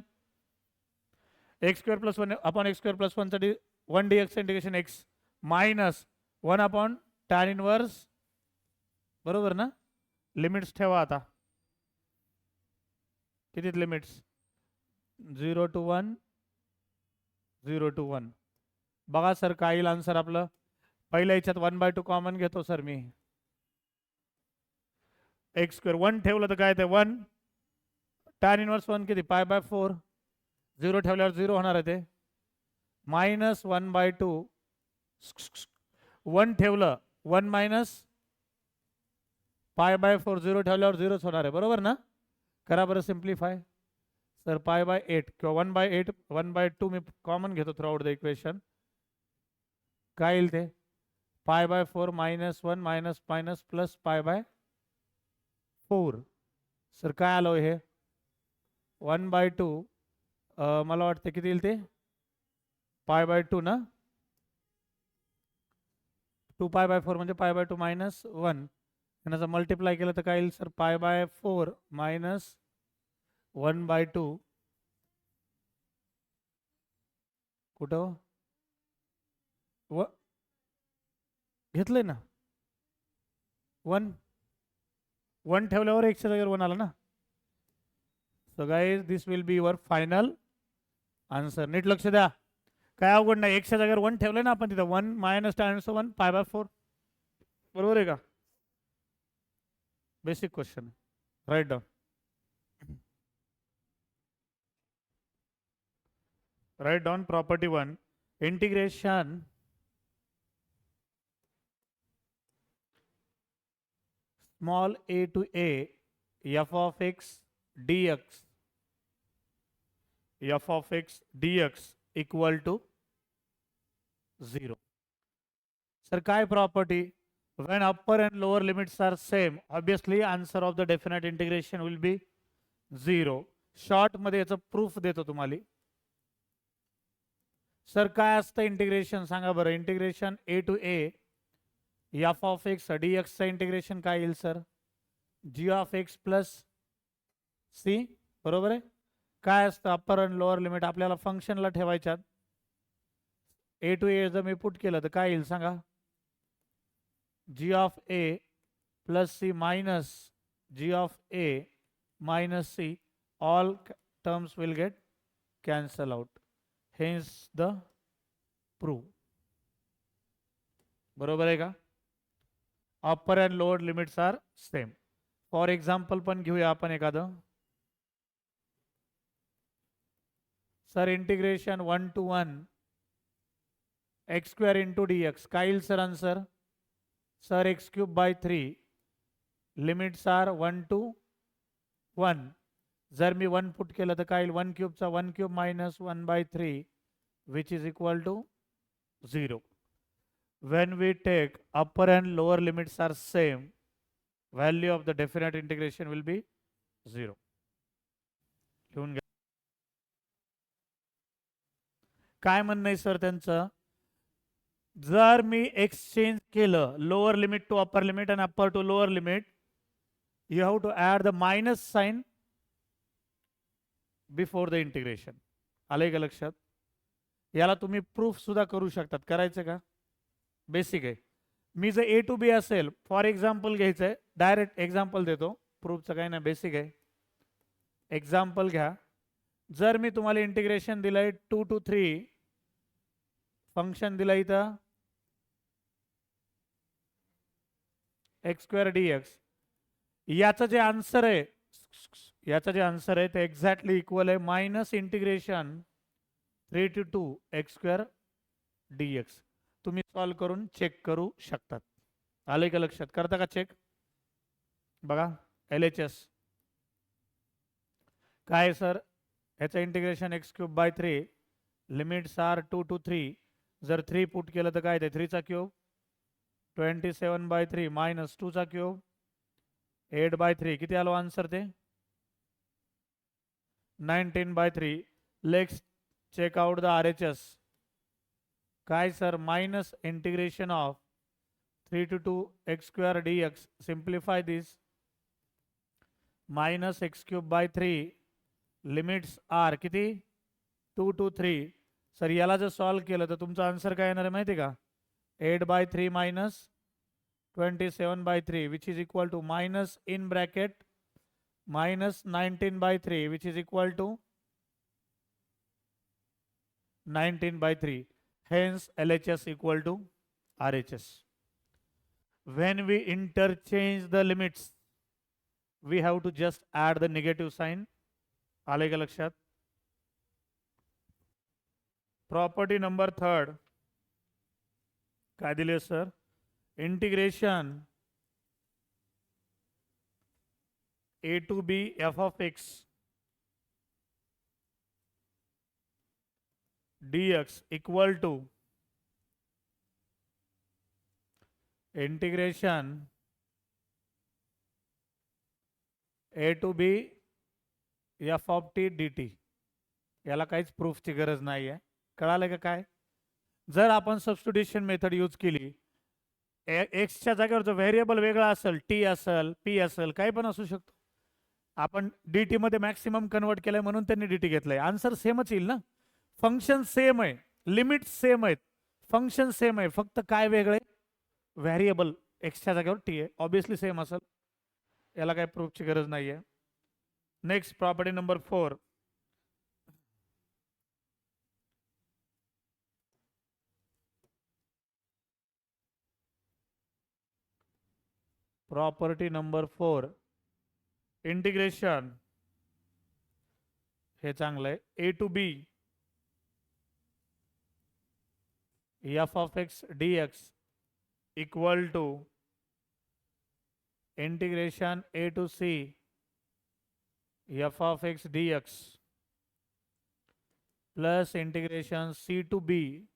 x square plus 1 upon x square plus 1 साठी 1 dx integration x minus 1 upon tan inverse. बरोबर ना? लिमिट्स ठेवा आता. किती लिमिट्स? 0 to 1 0 to 1. बघा सर काय येईल आन्सर आपलं. पहिल्या याच्यात 1 बाय 2 कॉमन घेतो सर मी. एक्स स्क्वेअर 1 ठेवलं तर काय ते 1. टॅन इनवर्स 1 किती? Pi by 4. 0 ठेवल्यावर 0 होणार आहे ते. Minus 1 by 2. 1 ठेवलं 1 मायनस पाय बाय 4. 0 ठेवल्यावर 0च होणार आहे. बरोबर ना? करा बरं सिम्प्लिफाय. सर पाय बाय 8 किंवा 1 बाय 8 1 बाय 2 मी कॉमन घेतो थ्रू आउट द इक्वेशन. काय येईल ते? Pi by 4 minus 1 minus minus plus pi by 4. Sir काय आलं हे? 1 बाय 2 मला वाटतं किती येईल ते? पाय बाय 2 ना? 2 पाय बाय 4 म्हणजे पाय बाय 2 मायनस 1. जर मल्टिप्लाय केलं तर काय येईल sir? Pi by 4 minus 1 by 2. कुठं घेतलंय ना? 1 ठेवल्यावर एक्सच्या जागेवर 1 आला ना. So guys this will be your final answer. नीट लक्ष द्या. काय अवघड नाही. एक्सच्या जागेवर 1 ठेवलंय ना आपण तिथं. 1 मायनस टॅन 1 पाय बाय 4. बरोबर आहे का? Basic question. Right down. Write down property 1. Integration small a to a f of x dx equal to 0. Sir, काय property? When upper and lower limits are same, obviously answer of the definite integration will be 0. Short मध्ये याचं proof देतो तुम्हाला. Sir काय असतं integration सांगा बरं. Integration a to a f of x dx चं इंटिग्रेशन काय येईल sir? g of x plus c. बरोबर आहे. काय असतं अप्पर आणि लोअर लिमिट आपल्याला फंक्शनला ठेवायच्यात. a to a जर मी पुट केलं तर काय येईल सांगा? g of a plus c minus g of a minus c. All terms will get cancel out. Hence the proof. बरोबर आहे का? Upper and lower limits are same. For example पण घेऊया आपण एखादं. Sir integration 1 to 1 x square into dx. काय येईल sir answer? Sir x cube by 3. Limits are 1 to 1. जर मी 1 पुट केलं तर काय येईल? 1 क्यूबचा 1 cube minus 1 by 3 which is equal to 0. When we take upper and lower limits are same, value of the definite integration will be 0. लिहून घ्या. काय म्हणणं आहे सर त्यांचं? जर मी एक्सचेंज केलं lower limit to upper limit आणि upper to lower limit, you have to add the minus sign before the integration. आलंय का लक्षात? याला तुम्ही प्रूफ सुद्धा करू शकतात. करायचं का? बेसिक आहे. मी जर ए टू बी असेल, फॉर एक्झाम्पल घ्यायचं आहे, डायरेक्ट एक्झाम्पल देतो, प्रूफचं काही नाही, बेसिक आहे. एक्झाम्पल घ्या. जर मी तुम्हाला इंटिग्रेशन दिलंय 2 to 3, फंक्शन दिलं इथं एक्स स्क्वेअर डी एक्स, याचं जे आन्सर आहे, ते एक्झॅक्टली इक्वल आहे minus integration 3 to 2 x square d x. तुम्ही सॉल्व करून चेक करू शकतात. आलंय का लक्षात? करता का चेक? बघा LHS काय सर, ह्याचं integration x cube by 3, limits are 2 to 3. जर 3 पुट केलं तर काय ते 3 चा क्यूब, 27/3 मायनस 2 चा क्यूब, 8/3. किती आलो आन्सर ते? 19/3. Let's check out the RHS. काय sir, minus integration of 3 to 2 x square d x. Simplify this. Minus x cube by 3, limits are किती 2 to 3. सर याला जर सॉल्व केलं तर तुमचा आन्सर काय येणार आहे माहिती आहे का? 8/3 minus 27/3 which is equal to minus in bracket minus 19/3 which is equal to 19/3. Hence LHS equal to RHS. When we interchange the limits, we have to just add the negative sign. आले का लक्षात? Property number 3 काय दिले sir? Integration a to b f of x dx equal to integration a to b f of t dt. याला काहीच प्रूफची गरज नाही आहे. कळालं का काय? जर आपण सबस्टिट्यूशन मेथड यूज केली, एक्सच्या जागेवर जो व्हेरिएबल वेगळा असेल, टी असेल, पी असेल, काही पण असू शकतो, आपण डी टी मध्ये मॅक्सिमम कन्वर्ट केलंय म्हणून त्यांनी डी टी घेतलंय. आन्सर सेमच येईल ना. फंक्शन सेम आहे, लिमिट सेम आहेत, फंक्शन सेम आहे, फक्त काय वेगळे? व्हेरिएबल एक्सच्या जागेवर टी आहे, ऑब्विसली सेम असेल. याला काही प्रूफची गरज नाही आहे. Next property number 4. Property number 4, integration हे चांगलं आहे, A to B F of x D x equal to integration A to C F of x D x plus integration C to B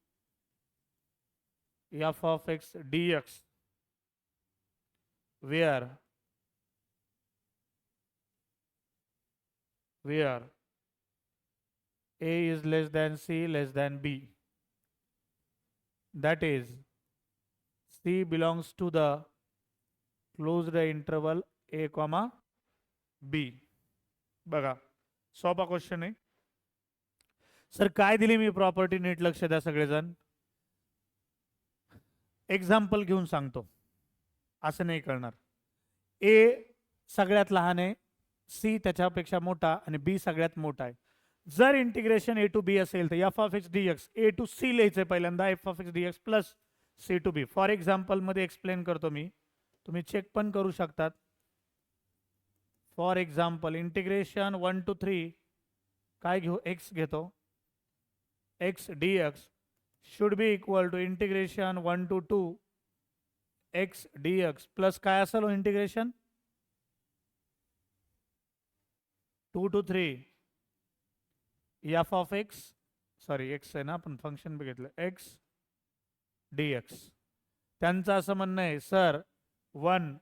F of x D X, where a is less than c less than b, that is c belongs to the closed interval a comma b. बघा सोपा question आहे sir. काय दिली मी property? नीट लक्ष द्या सगळेजण. Example घेऊन सांगतो, असं नाही करणार. ए सगळ्यात लहान आहे, सी त्याच्यापेक्षा मोठा आणि बी सगळ्यात मोठा आहे. जर इंटिग्रेशन ए टू बी असेल तर f of x D x a to c लिहायचं पहिल्यांदा, f of x D x plus c to be. For example मध्ये एक्सप्लेन करतो मी, तुम्ही चेक पण करू शकतात. फॉर एक्झाम्पल इंटिग्रेशन 1 to 3 काय घेऊ? एक्स घेतो, x D x should be equal to integration 1 to 2 x D x plus काय असेल integration 2 to 3 f of x, sorry x आहे ना, आपण फंक्शन बघितलं, एक्स डी एक्स. त्यांचं असं म्हणणं आहे sir 1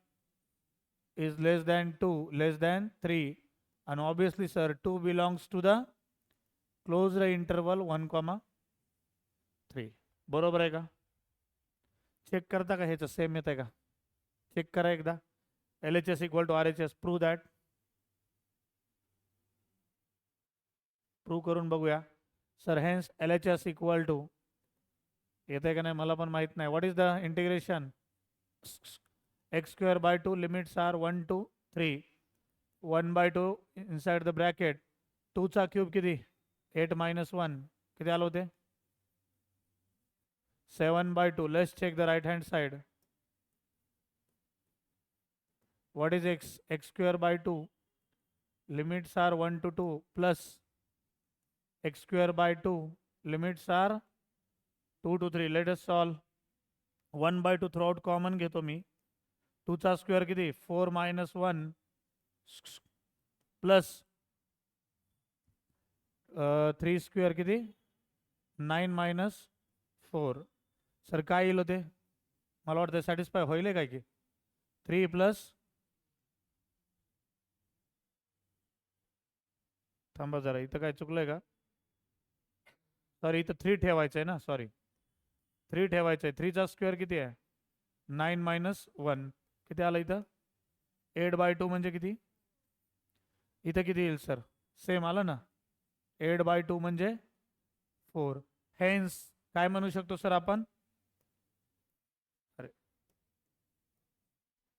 is less than 2 less than 3 आणि obviously sir 2 belongs to the closed interval 1,3. बरोबर आहे का? चेक करता का ह्याचं सेम येत आहे का? चेक करा एकदा. LHS equal to RHS. Prove that. Prove करून बघूया sir. Hence LHS equal to येते का नाही मला पण माहित नाही. What is the integration? X square by 2 limits are 1 to 3. 1/2 inside the bracket 2चा क्यूब किती 8 minus 1 किती आलं होते 7/2. Let's check the right hand side. What is X? X square by 2 limits are 1 to 2 plus x square by 2 limits are 2 to 3. Let us solve. 1/2 throughout common घेतो मी. 2चा square किती 4 minus 1 plus 3 square किती 9 minus 4. Sir काय येईल होते मला वाटतं satisfy होईल काय की 3 प्लस थांबा जरा इथं काय चुकलंय का? सॉरी इथं 3 ठेवायचं आहे ना. सॉरी 3 ठेवायचं आहे. 3चा स्क्वेअर किती आहे 9 minus 1 किती आलं इथं 8/2 म्हणजे किती इथं किती येईल सर सेम आलं ना 8/2 म्हणजे 4. हेन्स काय म्हणू शकतो सर आपण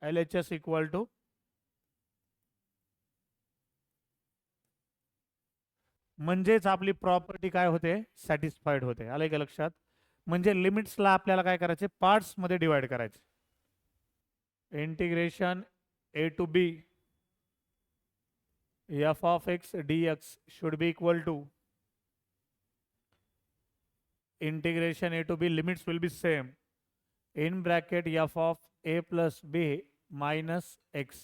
LHS इक्वल टू म्हणजेच आपली प्रॉपर्टी काय होते सॅटिस्फाईड होते. आलंय का लक्षात? म्हणजे लिमिट्सला आपल्याला काय करायचे पार्ट्समध्ये डिवाइड करायचे. Integration A to B f of x dx should be equal to integration A to B limits will be same in bracket f of a plus b minus x.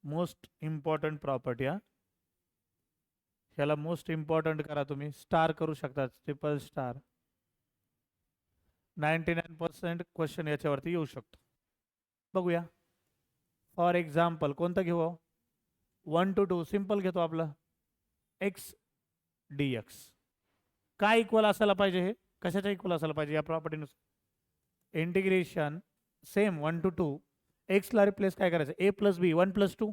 Most important property हा ह्याला most important करा तुम्ही star करू शकता triple star. 99% question याच्यावरती येऊ शकतो. बघूया फॉर एक्झाम्पल कोणतं घेऊ 1 to 2 सिंपल घेतो आपलं एक्स डी एक्स. काय इक्वल असायला पाहिजे हे कशाच्या इक्वल असायला पाहिजे या प्रॉपर्टीनुसार इंटिग्रेशन सेम 1 to 2 एक्सला रिप्लेस काय करायचं ए प्लस बी 1 plus 2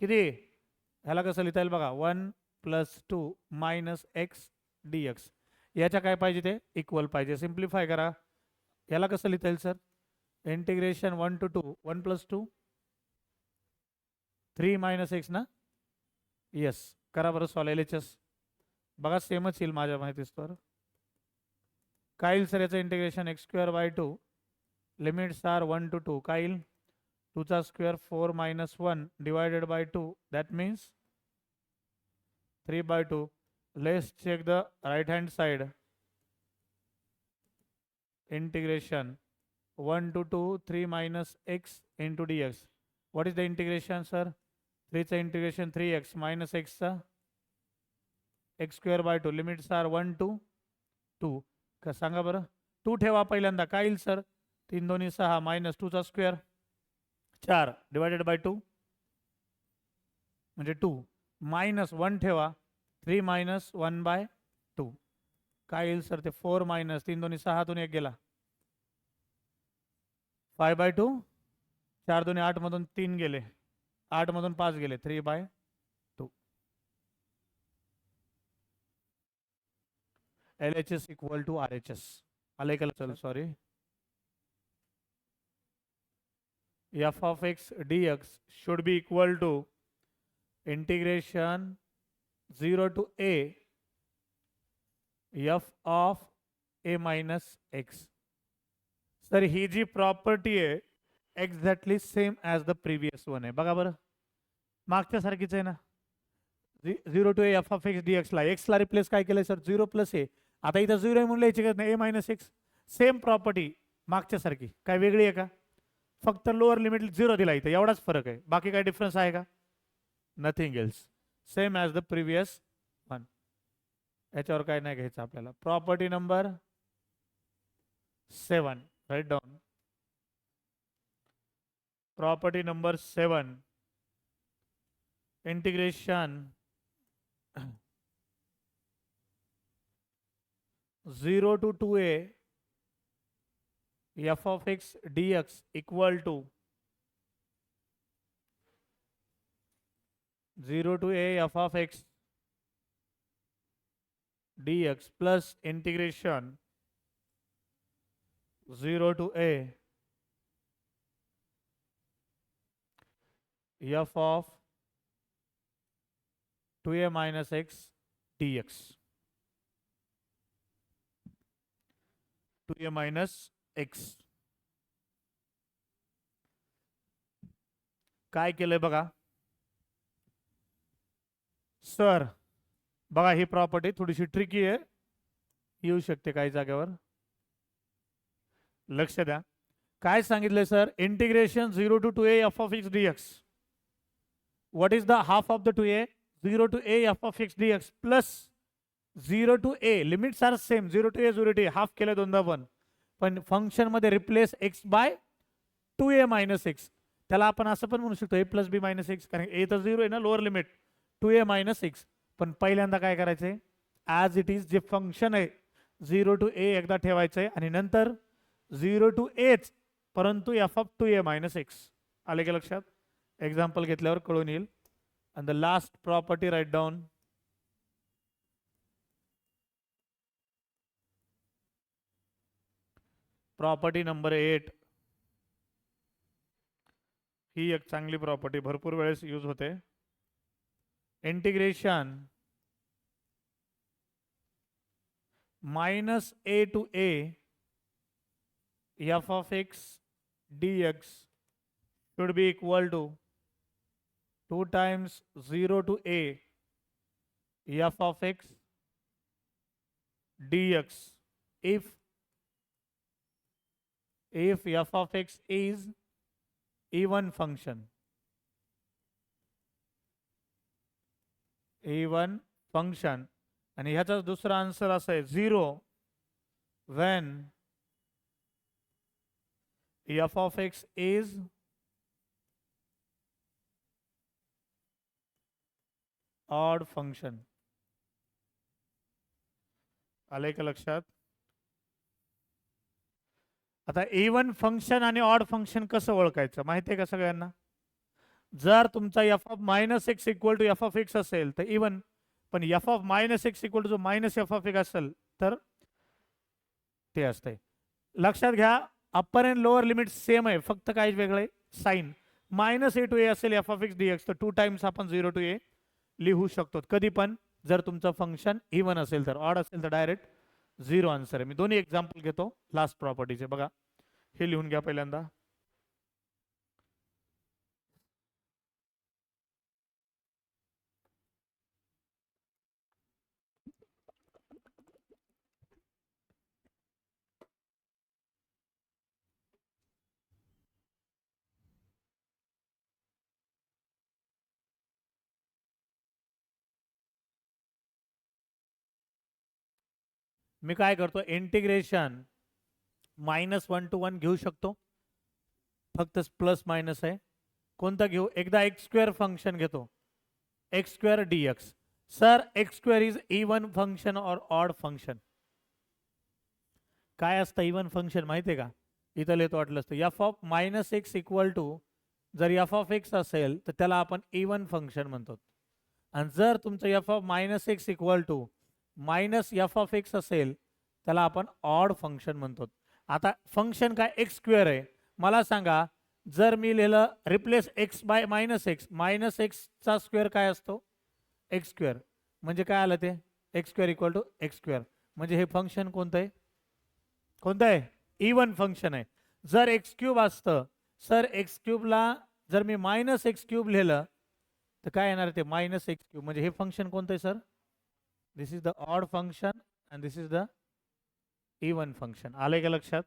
किती ह्याला कसं लिहिता येईल बघा 1 plus 2 minus x dx. याच्या काय पाहिजे ते इक्वल पाहिजे. सिम्प्लिफाय करा याला कसं लिहिता येईल sir integration 1 to 2 1 plus 2 3 minus x ना. येस करा बरं सॉल्व LHS बघा सेमच येईल माझ्या माहितीस्तवर. काय येईल सर याचं integration x square by 2 limits are 1 to 2 काय येईल 2चा square 4 minus 1 divided by 2 that means 3/2. Let's check the right hand side. Integration 1 to 2 3 minus x into dx. What is the integration sir 3चं integration 3x minus xचा x square by 2 limits are 1 to 2 का सांगा बरं 2 ठेवा पहिल्यांदा काय येईल sir 3 2 6 minus 2चा स्क्वेअर 4 डिवायडेड बाय 2 म्हणजे 2 minus 1 ठेवा 3 minus 1/2 काय येईल सर ते 4 minus 3 2 6 तून 1 गेला 5/2 4 2 8 मधून 3 गेले 8 मधून 5 गेले 3/2. LHS इक्वल टू RHS आले का चल sorry f of x dx should be equal to integration 0 to a f of a minus x. Sir ही जी प्रॉपर्टी आहे exactly same as the previous one आहे. बघा बरं मागच्या सारखीच आहे ना 0 to a f of x dx ला एक्सला रिप्लेस काय केलंय सर 0 plus a. आता इथं 0 आहे म्हणून लिहायची गरज नाही a minus x. Same property मागच्या सारखी काय वेगळी आहे का फक्त लोअर लिमिट 0 दिला इथं एवढाच फरक आहे. बाकी काय डिफरन्स आहे का nothing else same as the previous one. याच्यावर काय नाही घ्यायचं आपल्याला. Property number 7 right down. Property number 7 integration 0 to 2a f of x dx equal to 0 to a f of x dx plus integration 0 to a f of 2a minus x dx. 2a minus x. काय केलंय बघा sir, बघा ही property थोडीशी tricky आहे, येऊ शकते काही जागेवर. लक्ष द्या काय सांगितलंय sir, integration 0 to 2a f of x dx. What is the half of the 2a? 0 to a f of x dx plus 0 to a, limits are same, 0 to a 0 to a, half केलं दोनदा पण function मध्ये replace x by 2a minus x. त्याला आपण असं पण म्हणू शकतो a plus b minus x, कारण a तर 0 आहे ना, lower limit 2a minus x. पण पहिल्यांदा काय करायचंय, ॲज इट इज जे फंक्शन आहे 0 to a एकदा ठेवायचंय आणि नंतर 0 to aच, परंतु f of 2a minus x. आले का लक्षात? एक्झाम्पल घेतल्यावर कळून येईल. and the last property write down. Property number 8. ही एक चांगली प्रॉपर्टी, भरपूर वेळेस यूज होते. Integration minus a to a f of x dx should be equal to 2 times 0 to a f of x dx if f of x is even function. even function. आणि ह्याचा दुसरा answer असा आहे 0 when f of x is odd function. आले का लक्षात? आता even function आणि ऑड फंक्शन कसं ओळखायचं माहिती आहे का सगळ्यांना? जर तुमचा f of minus x equal to f of x असेल तर इवन, पण f of minus x equal to जो मायनस f ऑफ एक्स असेल तर ते असते. लक्षात घ्या upper and lower limit same आहे, फक्त काय वेगळं आहे, sign. Minus a to a असेल f ऑफ एक्स dx तर 2 टाइम्स आपण 0 टू a लिहू शकतो कधी पण, जर तुमचं फंक्शन इवन असेल तर. ऑड असेल तर डायरेक्ट 0 आन्सर आहे. मी दोन्ही एक्झाम्पल घेतो लास्ट प्रॉपर्टीचे. बघा हे लिहून घ्या पहिल्यांदा. मी काय करतो, इंटिग्रेशन -1 to 1 घेऊ शकतो, फक्त प्लस मायनस आहे. कोणता घेऊ? एकदा एक्स स्क्वेअर फंक्शन घेतो, x square dx. Sir x square is even function और ऑड फंक्शन? काय असतं इवन फंक्शन माहिती आहे का? इथं लिहितो वाटलं असतं f of minus x equal to, जर f ऑफ एक्स असेल तर त्याला आपण इवन फंक्शन म्हणतो. आणि जर तुमचं f of minus x equal to minus f of x असेल त्याला आपण ऑड फंक्शन म्हणतो. आता फंक्शन काय एक्स स्क्वेअर आहे, मला सांगा जर मी लिहिलं replace x by minus x, minus एक्सचा स्क्वेअर काय असतो? X square. म्हणजे काय आलं ते? X square equal to x square. म्हणजे हे फंक्शन कोणतं आहे? कोणतं आहे? इवन फंक्शन आहे. जर एक्स क्यूब असतं, सर एक्स क्यूबला जर मी मायनस एक्स क्यूब लिहिलं तर काय येणार ते? Minus x cube. म्हणजे हे फंक्शन कोणतं आहे sir? This is the odd function and this is the even function. आले का लक्षात?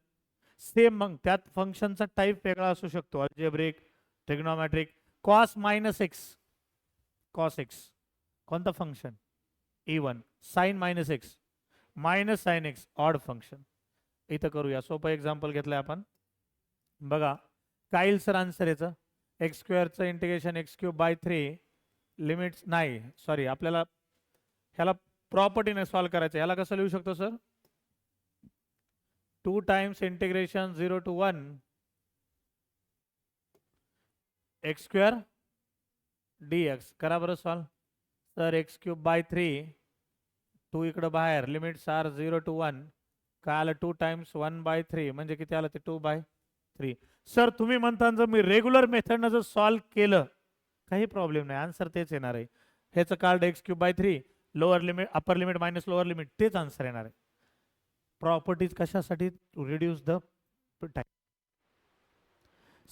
सेम मग त्यात फंक्शनचा टाईप वेगळा असू शकतो, algebraic, trigonometric. Cos minus x, cos x कोणतं function? Even. Sine minus x, minus sine x odd function. इथं करूया, सोपं एक्झाम्पल घेतलंय आपण. बघा काय येईल सर आन्सर याचं? एक्स स्क्वेअरचं integration x cube by 3 limits, नाही सॉरी, आपल्याला ह्याला प्रॉपर्टीने सॉल्व करायचं. ह्याला कसं लिहू शकतो sir? 2 times integration 0 to 1 x square dx. करा बरं solve. Sir x cube by 3, 2 इकडं बाहेर, लिमिट्स आर 0 to 1. काय आलं 2 टाइम्स 1/3 म्हणजे किती आलं ते 2/3. सर तुम्ही म्हणता जर मी रेग्युलर मेथडनं जर सॉल्व केलं काही प्रॉब्लेम नाही, आन्सर तेच येणार आहे. ह्याचं card x³/3 lower limit upper limit minus lower limit तेच आन्सर येणार आहे. प्रॉपर्टीज कशासाठी? To reduce the time.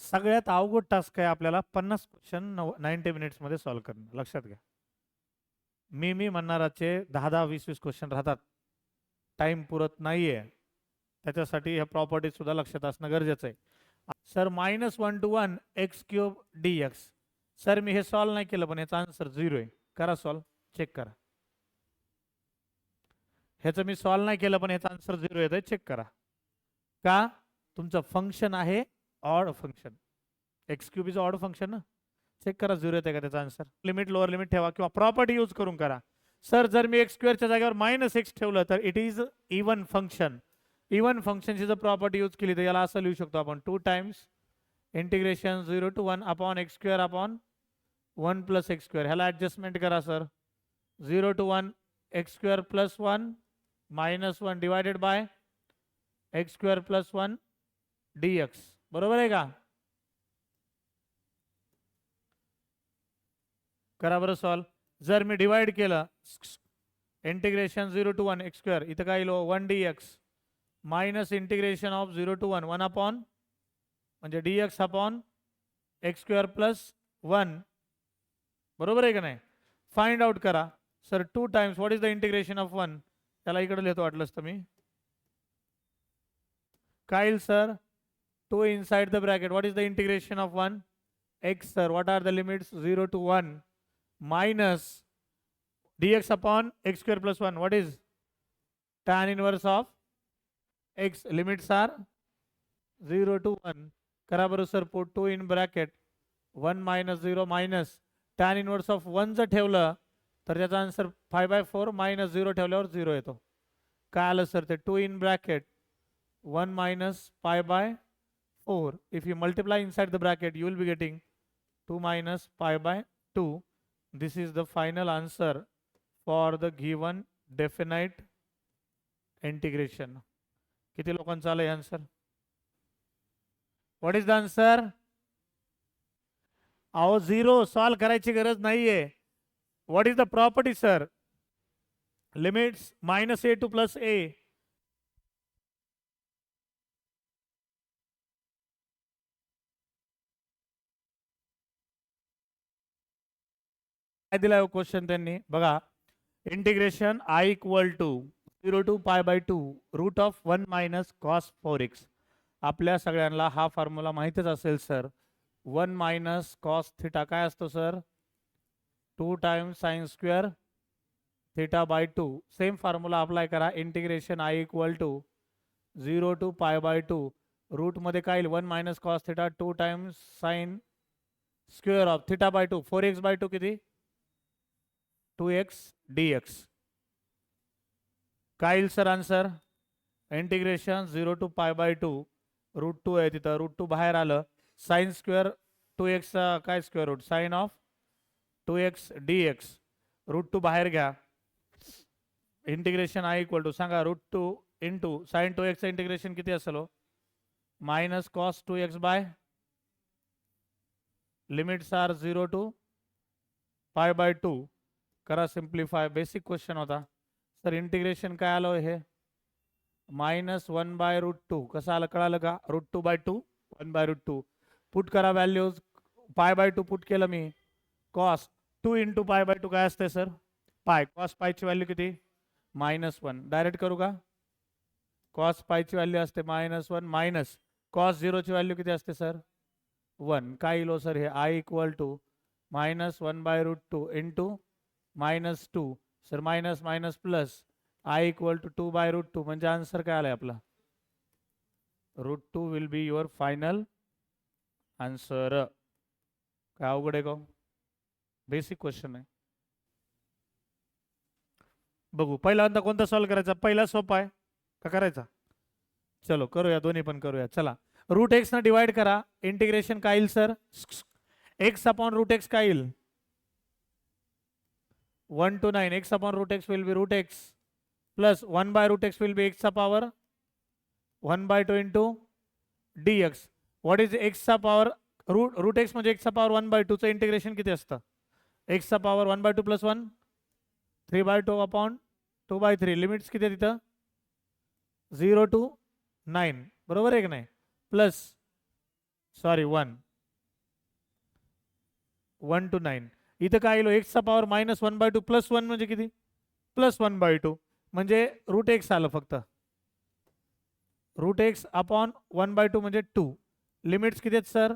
सगळ्यात अवघड टास्क आहे आपल्याला 50 क्वेश्चन 90 मिनिट्समध्ये सॉल्व्ह करणं. लक्षात घ्या. मी म्हणणाराचे 10-10 20-20 क्वेश्चन राहतात. टाइम पुरत नाहीये, त्याच्यासाठी ह्या प्रॉपर्टी सुद्धा लक्षात असणं गरजेचं आहे. Sir -1 to 1 x³ dx. Sir मी हे सॉल्व नाही केलं पण याचा आन्सर 0 आहे. करा सॉल्व, चेक करा. ह्याचं मी सॉल्व नाही केलं पण याचा आन्सर 0 येतोय, चेक करा. का? तुमचं फंक्शन आहे odd function. x³ is odd function ना. चेक करा 0 येते का त्याचा आन्सर. लिमिट लोअर लिमिट ठेवा किंवा प्रॉपर्टी यूज करून करा. सर जर मी x² च्या जागेवर -x ठेवलं तर it is even function. Even फंक्शनची जर प्रॉपर्टी यूज केली तर याला असं लिहू शकतो आपण 2 times integration 0 to 1 upon x² upon 1 plus x². ह्याला ऍडजस्टमेंट करा sir. 0 to 1 x² plus 1 minus 1 divided bye x² plus 1 dx. बरोबर आहे का? करा बरं सॉल्व. जर मी डिवाइड केलं इंटिग्रेशन 0 to 1 x², इथं काय येईल 1 dx minus integration of 0 to 1 1 upon म्हणजे dx अपॉन x² प्लस 1. बरोबर आहे का नाही? फाइंड आउट करा. Sir 2 times what is the integration of 1? त्याला इकडे लिहितो वाटलंच तर मी. काय येईल sir? 2 inside the bracket what is the integration of 1? x. Sir what are the limits? 0 to 1 minus dx upon x² plus 1. What is tan inverse of x? Limits are 0 to 1. करा बरोबर sir. put 2 in bracket 1 minus 0 minus tan inverse of 1 जर ठेवलं तर त्याचा answer 5/4 minus 0 ठेवल्यावर 0 येतो. काय आलं सर ते 2 in bracket 1 minus pi/4. If you multiply inside the bracket you will be getting 2 minus pi/2. This is the final answer for the given definite integration. किती लोकांचा आलं answer? What is the answer? अहो 0 solve करायची गरज नाहीये. What is the property sir? Limits -a to +a. काय दिलाय question त्यांनी बघा. Integration I = 0 to π/2 root of 1 minus cos 4x. आपल्या सगळ्यांना हा फॉर्म्युला माहितच असेल सर. 1 मायनस cos थिटा काय असतो sir? 2 times sin² θ/2. Same formula apply करा. इंटिग्रेशन I = 0 to π/2 रूट मध्ये काय येईल 1 minus cos θ 2 times sin² of θ/2 4x/2 किती? 2x dx. काय येईल सर आन्सर? इंटिग्रेशन 0 to π/2 √2 आहे तिथं. √2 बाहेर आलं. sin² 2x काय square root sine of 2x dx. √2 बाहेर घ्या. इंटिग्रेशन I = सांगा √2 इंटू sin 2x चं इंटिग्रेशन किती असेल? Minus cos 2x by limits are 0 to π/2. करा सिंप्लिफाय. बेसिक क्वेश्चन होता सर. इंटिग्रेशन काय आलं हे? -1/√2. कसं आलं कळालं का? √2/2 1/√2. पुट करा व्हॅल्यूज. π/2 पुट केलं मी. cos 2 इंटू π/2 काय असते सर? पाय. cos पायची व्हॅल्यू किती? -1. डायरेक्ट करू का? cos पायची व्हॅल्यू असते -1 मायनस cos 0 ची व्हॅल्यू किती असते सर? 1. काय येईल सर हे? I = -1/√2 into -2. Sir minus minus plus I = 2/√2 म्हणजे आन्सर काय आलाय आपला? √2 will be your final answer. काय अवघड आहे का? बेसिक क्वेश्चन आहे. बघू पहिल्यांदा कोणता सॉल्व करायचा? पहिला सोपा आहे का करायचा? चलो करूया, दोन्ही पण करूया. चला √x ना डिवाइड करा. इंटिग्रेशन काय येईल सर? x अपॉन √x काय येईल? 1 to 9 x upon √x will be √x plus 1/√x will be x चा power 1/2 into D x. What is एक्सचा पॉवर रूट एक्स म्हणजे एक्सचा पॉवर 1/2चं इंटिग्रेशन किती असतं? एक्सचा पॉवर 1/2 प्लस 1 3/2 अपॉन 2/3. लिमिट्स किती आहे तिथं? 0 to 9 बरोबर आहे की नाही? Plus sorry 1 to 9. इथं काय येईल? एक्सचा पॉवर -1/2 प्लस 1 म्हणजे किती? प्लस 1/2 म्हणजे रूट एक्स आलं फक्त. रूट एक्स अपॉन 1/2 म्हणजे 2. लिमिट्स किती आहेत sir?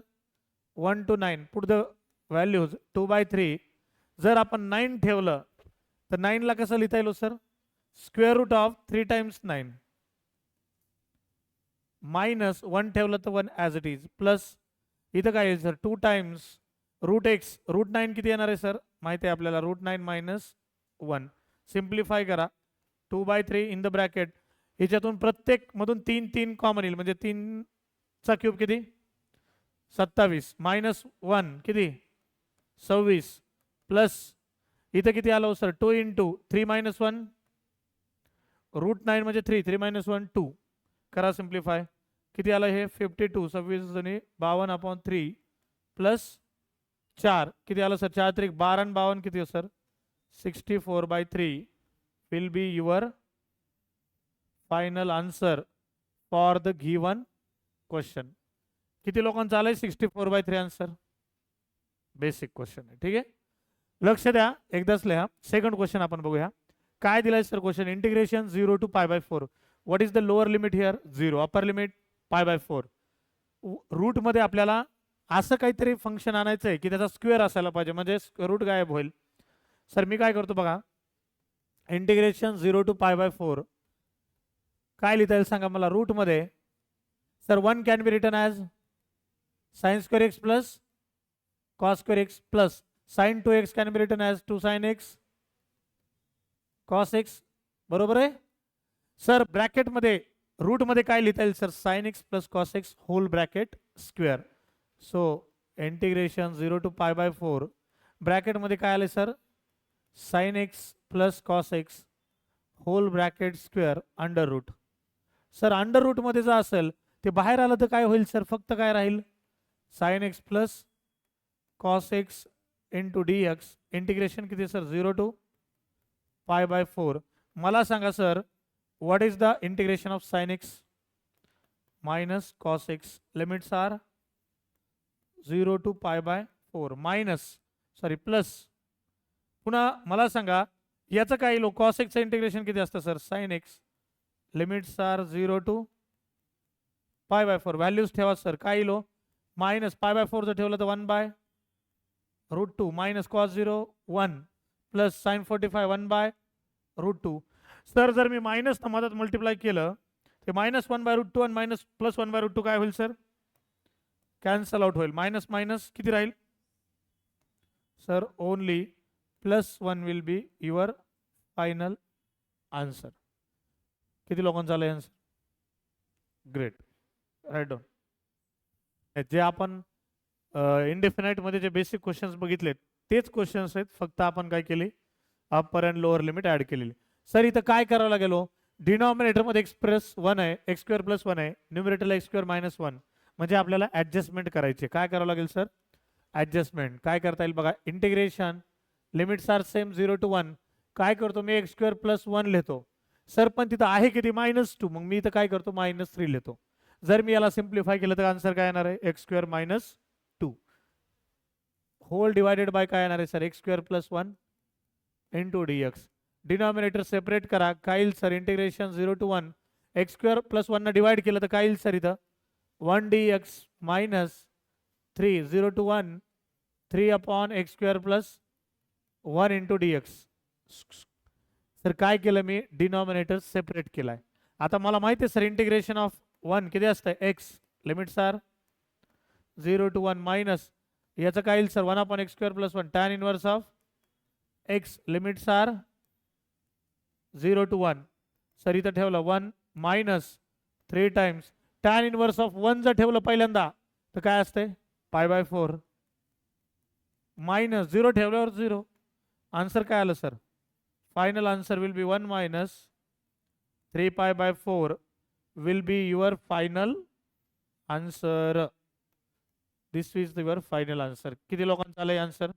1 to 9. Put the values 2/3. जर आपण 9 ठेवलं तर 9 ला कसं लिहिता येईल sir? Square root of 3 times 9 minus 1 ठेवलं तर 1 ॲज इट इज प्लस इथं काय येईल sir? 2 times root x. Root 9 किती येणार आहे सर? माहिती आहे आपल्याला. Route 9 minus 1. सिम्प्लिफाय करा. 2/3 इन द ब्रॅकेट. ह्याच्यातून प्रत्येक मधून 3 3 कॉमन येईल म्हणजे 3 चा क्यूब किती? 27 मायनस 1 किती? 26 प्लस इथं किती आलं सर? 2 इंटू 3 मायनस 1 रूट 9 म्हणजे 3 3 मायनस 1 2. करा सिम्प्लिफाय. किती आलं हे? 52 26 आणि 52 अपॉन 3 प्लस 4 किती आलं सर? 4 3 12 आणि 52 किती हो sir? 64/3 will be your final answer for the given question. किती लोकांचं आलंय 64/3 आन्सर? बेसिक क्वेश्चन आहे. ठीक आहे, लक्ष द्या. एकदाच लिहा. सेकंड क्वेश्चन आपण बघूया. काय दिलाय sir question? Integration 0 to π/4. What is the lower limit here? 0. Upper limit π/4. Root मध्ये आपल्याला असं काहीतरी फंक्शन आणायचं आहे की त्याचा स्क्वेअर असायला पाहिजे म्हणजे रूट गायब होईल. सर मी काय करतो बघा. इंटिग्रेशन 0 to π/4 काय लिहिता येईल सांगा मला? रूट मध्ये sir 1 can be written as sine square x plus cos square x plus sine 2x can be written as 2 sin x cos x. बरोबर आहे सर? ब्रॅकेटमध्ये रूटमध्ये काय लिहिता येईल sir? Sine x plus cos x whole bracket square. So integration 0 to π/4 ब्रॅकेटमध्ये काय आलं sir? Sine x plus cos x whole bracket square under root. Sir under रूटमध्ये जर असेल ते बाहेर आलं तर काय होईल सर? फक्त काय राहील? Sine x plus cos x into D x. Integration किती सर? 0 to π/4. मला सांगा sir what is the integration of sine x minus cos x? Limits are 0 to π/4 minus sorry plus. पुन्हा मला सांगा याचं काय येईल? कॉस एक्सचं इंटिग्रेशन किती असतं sir? Sine x. Limits are 0 to π/4. Values ठेवा सर. काय येईल? मायनस π/4 जर ठेवलं तर 1/√2 minus cos 0 1 plus sine 45 1/√2. Sir जर मी मायनस मधात मल्टिप्लाय केलं ते मायनस 1/√2 आणि मायनस प्लस 1/√2 काय होईल सर? कॅन्सल आउट होईल. मायनस मायनस किती राहील sir? Only plus 1 will be your final answer. किती लोकांचं आलं आन्सर? ग्रेट. Right down. जे आपण इंडेफिनाइट मध्ये जे बेसिक क्वेश्चन्स बघितलेत तेच क्वेश्चन्स आहेत, फक्त आपण काय केले? Upper and lower limit add केलेली. सर इथं काय करावं लागेल? डिनॉमिनेटर मध्ये एक्स प्लस 1 आहे, एक्स स्क्वेअर प्लस 1 आहे, न्यूमरेटरला एक्स स्क्वेअर मायनस 1 म्हणजे आपल्याला ऍडजस्टमेंट करायची. काय करावं लागेल सर? ऍडजस्टमेंट. काय करता येईल बघा? Integration limits are same 0 to 1. काय करतो मी? एक्स स्क्वेअर प्लस 1 लिहितो सर, पण तिथं आहे किती? -2. मग मी इथं काय करतो? -3 लिहितो. जर मी याला सिम्प्लिफाय केलं तर आन्सर काय येणार आहे? X square minus 2 whole divided by काय येणार आहे sir? X square plus 1 into D x. Denominator separate करा. काय येईल sir? Integration 0 to 1 x square plus 1 divide केलं तर काय येईल सर? इथं 1 d x minus 3 0 to 1 3 upon x square plus 1 into D x. Sir काय केलं मी? डिनॉमिनेटर सेपरेट केलाय. आता मला माहिती आहे सर इंटिग्रेशन ऑफ 1 किती असतं? X. Limits are 0 to 1 minus याचं काय येईल sir? 1 upon x square plus 1 tan inverse of x. Limits are 0 to 1. Sir इथं ठेवलं 1 minus 3 times tan inverse of 1 जर ठेवलं पहिल्यांदा तर काय असते? π/4 मायनस 0 ठेवल्यावर 0. आन्सर काय आलं sir? Final answer will be 1 minus 3π/4 will be your final answer. This is your final answer. किती लोकांचा आलंय आन्सर?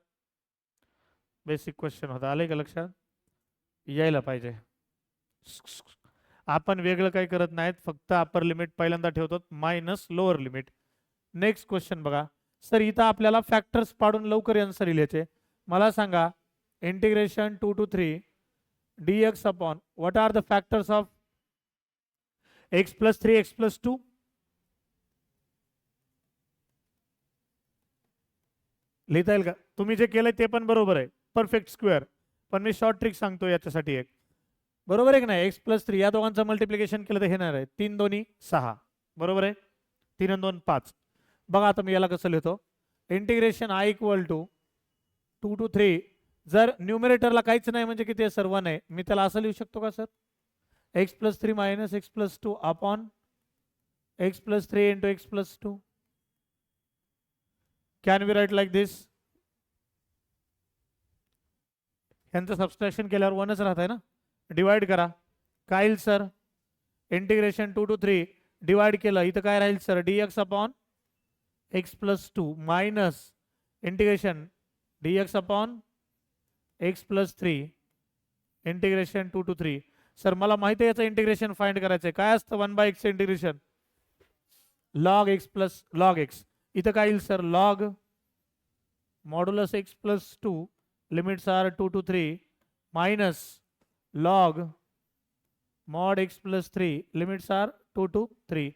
बेसिक क्वेश्चन होता, आलंय का लक्षात? यायला पाहिजे. आपण वेगळं काही करत नाहीत, फक्त अपर लिमिट पहिल्यांदा ठेवतो minus lower limit. Next question बघा सर, इथं आपल्याला फॅक्टर्स पाडून लवकर आन्सर लिहायचे. मला सांगा integration 2 to 3 dx upon what are the factors of x plus 3 x plus 2. लिहिता येईल का? तुम्ही जे केलंय ते पण बरोबर आहे, परफेक्ट स्क्वेअर. पण मी शॉर्ट ट्रिक सांगतो याच्यासाठी एक. बरोबर आहे की नाही? एक्स प्लस 3 या दोघांचं मल्टिप्लिकेशन केलं तर हे येणार आहे 3 दोन्ही 6. बरोबर आहे? 3 आणि 2 5. बघा आता मी याला कसं लिहितो. Integration I equal to 2 to 3. जर न्यूमरेटरला काहीच नाही म्हणजे किती आहे सर? 1 आहे. मी त्याला असं लिहू शकतो का sir? X plus 3 minus x plus 2 upon x plus 3 into x plus 2. Can we write like this? यांचं सबस्ट्रॅक्शन केल्यावर 1च राहत आहे ना. डिवाइड करा. काय येईल सर? इंटिग्रेशन 2 to 3 डिवाइड केलं, इथं काय राहील sir? dx upon x plus 2 minus integration dx upon x plus 3 integration 2 to 3. Sir मला माहिती आहे याचं इंटिग्रेशन फाइंड करायचं आहे. काय असतं 1/x integration? Log x plus log x. इथं काय येईल sir? Log modulus x plus 2 limits are 2 to 3 minus log mod x plus 3 limits are 2 to 3.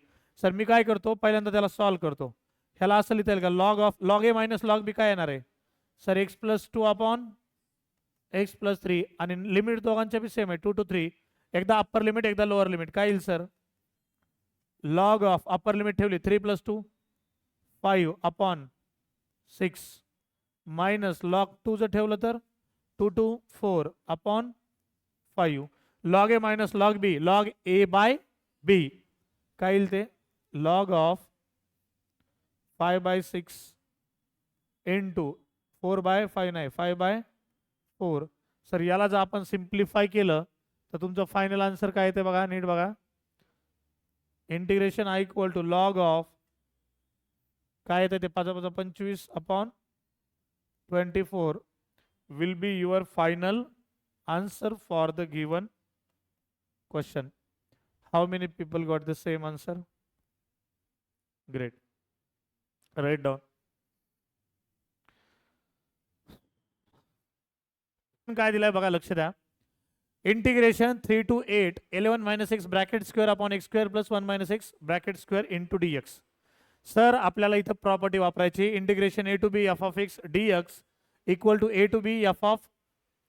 Sir मी काय करतो, पहिल्यांदा त्याला सॉल्व करतो. ह्याला असं लिहिता येईल का? Log of log a minus log b काय येणार आहे sir? X plus 2 upon x plus 3 आणि लिमिट दोघांच्या बी सेम आहे 2 to 3. एकदा अप्पर लिमिट एकदा लोअर लिमिट. काय येईल sir? Log of upper limit ठेवली 3 plus 2 5 अपॉन 6 मायनस लॉग 2 जर ठेवलं तर 2 to 4 upon 5. Log a minus log b, log a by b. काय येईल ते? लॉग ऑफ 5/6 इंटू 4/5 नाही 5/4. सर याला जर आपण सिम्प्लिफाय केलं तर तुमचं फायनल आन्सर काय येते बघा, नीट बघा. Integration I equal to log of काय येते ते 5 × 25 upon 24 will be your final answer for the given question. How many people got the same answer? Great. Right down. काय दिलंय बघा, लक्ष द्या. Integration 3 to 8 11 minus x bracket square upon x स्क्वेअर plus 1 minus x bracket square into dx. Sir आपल्याला इथं property वापरायची. Integration a to b f of x dx equal to a to b f of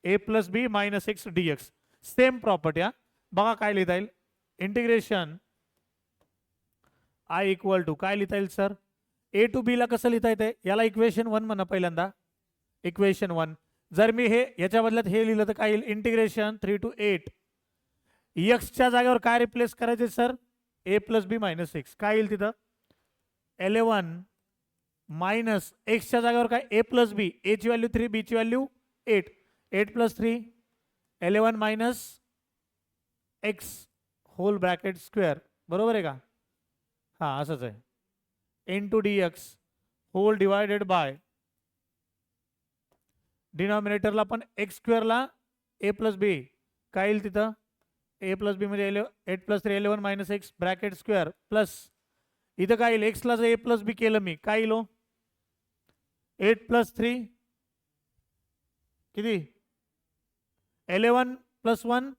a plus b minus x dx. Same property. बघा काय लिहिता येईल. Integration I equal to काय लिहिता येईल सर? a to b ला कसं लिहिता येते? याला इक्वेशन 1 म्हणा पहिल्यांदा. इक्वेशन 1. जर मी हे याच्या बदल्यात हे लिहिलं तर काय येईल? इंटिग्रेशन 3 to 8 x च्या जागेवर काय रिप्लेस करायचे sir? a plus b minus x. काय येईल तिथं? 11 मायनस x च्या जागेवर काय? a plus b. a ची व्हॅल्यू 3, b ची value 8. 8 plus 3 11 minus x whole bracket square. बरोबर आहे का? हा असंच आहे. Into dx whole divided by डिनॉमिनेटरला पण एक्स स्क्वेअरला ए प्लस बी. काय येईल तिथं? ए प्लस बी म्हणजे 8 plus 3 11 minus x bracket square plus इथं काय येईल? एक्सला जर ए प्लस बी केलं मी काय येईल? 8 plus 3 किती? 11 plus 1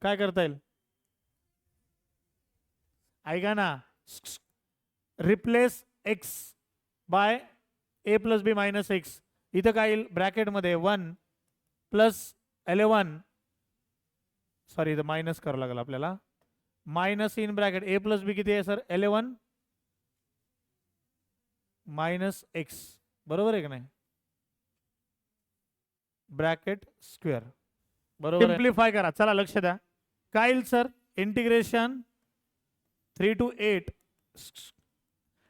काय करता येईल? ऐका ना. Replace x by a plus b minus x. इथं काय येईल? ब्रॅकेटमध्ये 1 प्लस 11 सॉरी इथं मायनस करावं लागेल आपल्याला. Minus in bracket a plus b किती आहे सर? 11 minus x. बरोबर आहे का नाही? Bracket square. बरोबर. सिम्प्लिफाय करा. चला लक्ष द्या. काय येईल सर? इंटिग्रेशन 3 to 8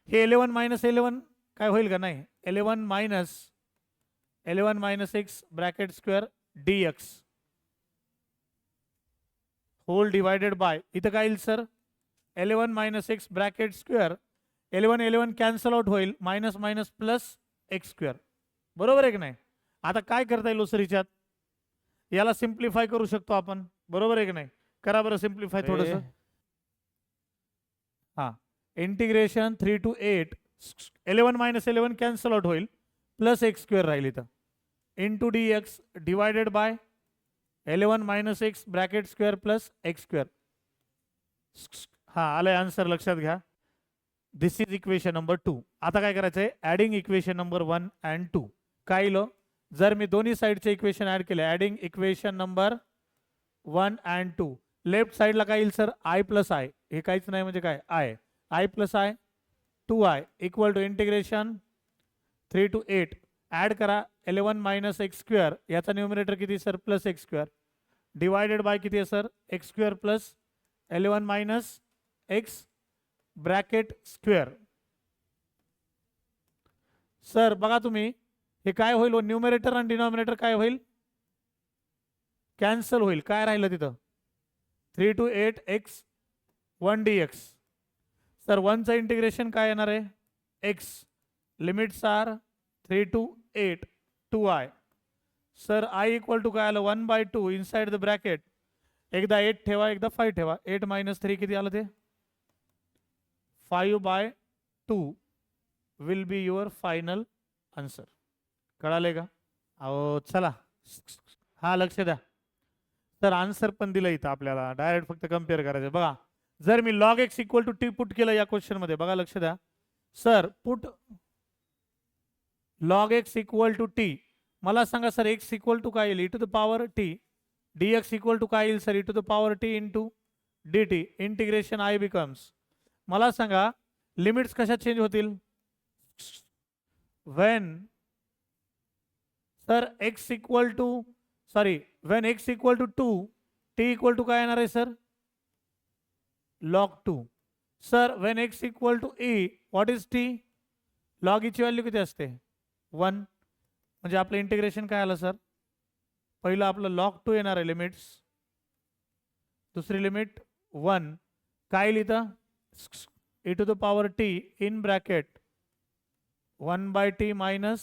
हे 11 मायनस 11 काय होईल का? नाही 11 minus x bracket square dx whole divided by इथं काय येईल sir 11 minus x bracket square 11 cancel out होईल minus minus plus x square बरोबर आहे की नाही. आता काय करता येईल सर याच्यात याला सिम्प्लिफाय करू शकतो आपण बरोबर आहे की नाही. करा बरं सिम्प्लिफाय थोडस. हा integration 3 to 8 11 minus 11 cancel out होईल प्लस एक्स स्क्वेअर राहील इथं into D x divided bye 11 minus x bracket square plus x square. हा आलंय आन्सर लक्षात घ्या. दिस इज इक्वेशन नंबर 2. आता काय करायचं आहे ॲडिंग इक्वेशन नंबर 1 अँड 2. काय येईल जर मी दोन्ही साईडचे इक्वेशन ॲड केले adding equation number 1 and 2 left साईडला काय येईल सर आय प्लस आय हे काहीच नाही म्हणजे काय I I plus I 2i equal to integration 3 to 8 add करा 11 मायनस एक्स स्क्वेअर याचा न्यूमिनेटर किती sir plus x square divided by किती आहे sir x square plus 11 minus x bracket square. Sir बघा तुम्ही हे काय होईल न्यूमिनेटर आणि डिनॉमिनेटर काय होईल कॅन्सल होईल काय राहिलं तिथं 3 to 8 एक्स 1 dx. सर 1चं इंटिग्रेशन काय येणार आहे x limits are 3 to 8 2i. Sir i equal to काय आलं 1/2 इनसाइड द ब्रॅकेट एकदा 8 ठेवा एकदा 5 ठेवा 8 मायनस 3 किती आलं ते 5/2 will be your final answer. कळाले का अहो चला हा लक्ष द्या. तर आन्सर पण दिलं इथं आपल्याला डायरेक्ट फक्त कम्पेअर करायचं. बघा जर मी log x equal to t put केलं या क्वेश्चन मध्ये बघा लक्ष द्या sir put log x equal to t मला सांगा सर एक्स इक्वल टू काय येईल e to the power t d x equal to काय येईल sir e to the power t into d t integration I becomes मला सांगा limits कशा change होतील when sir x equal to sorry when x equal to 2 t equal to काय येणार आहे sir log 2. Sir when x equal to e what is t log ईची value किती असते 1 म्हणजे आपलं इंटिग्रेशन काय आलं सर पहिलं आपलं log 2 येणार आहे लिमिट्स दुसरी लिमिट 1 काय लिहितं e to the power t in bracket 1/t minus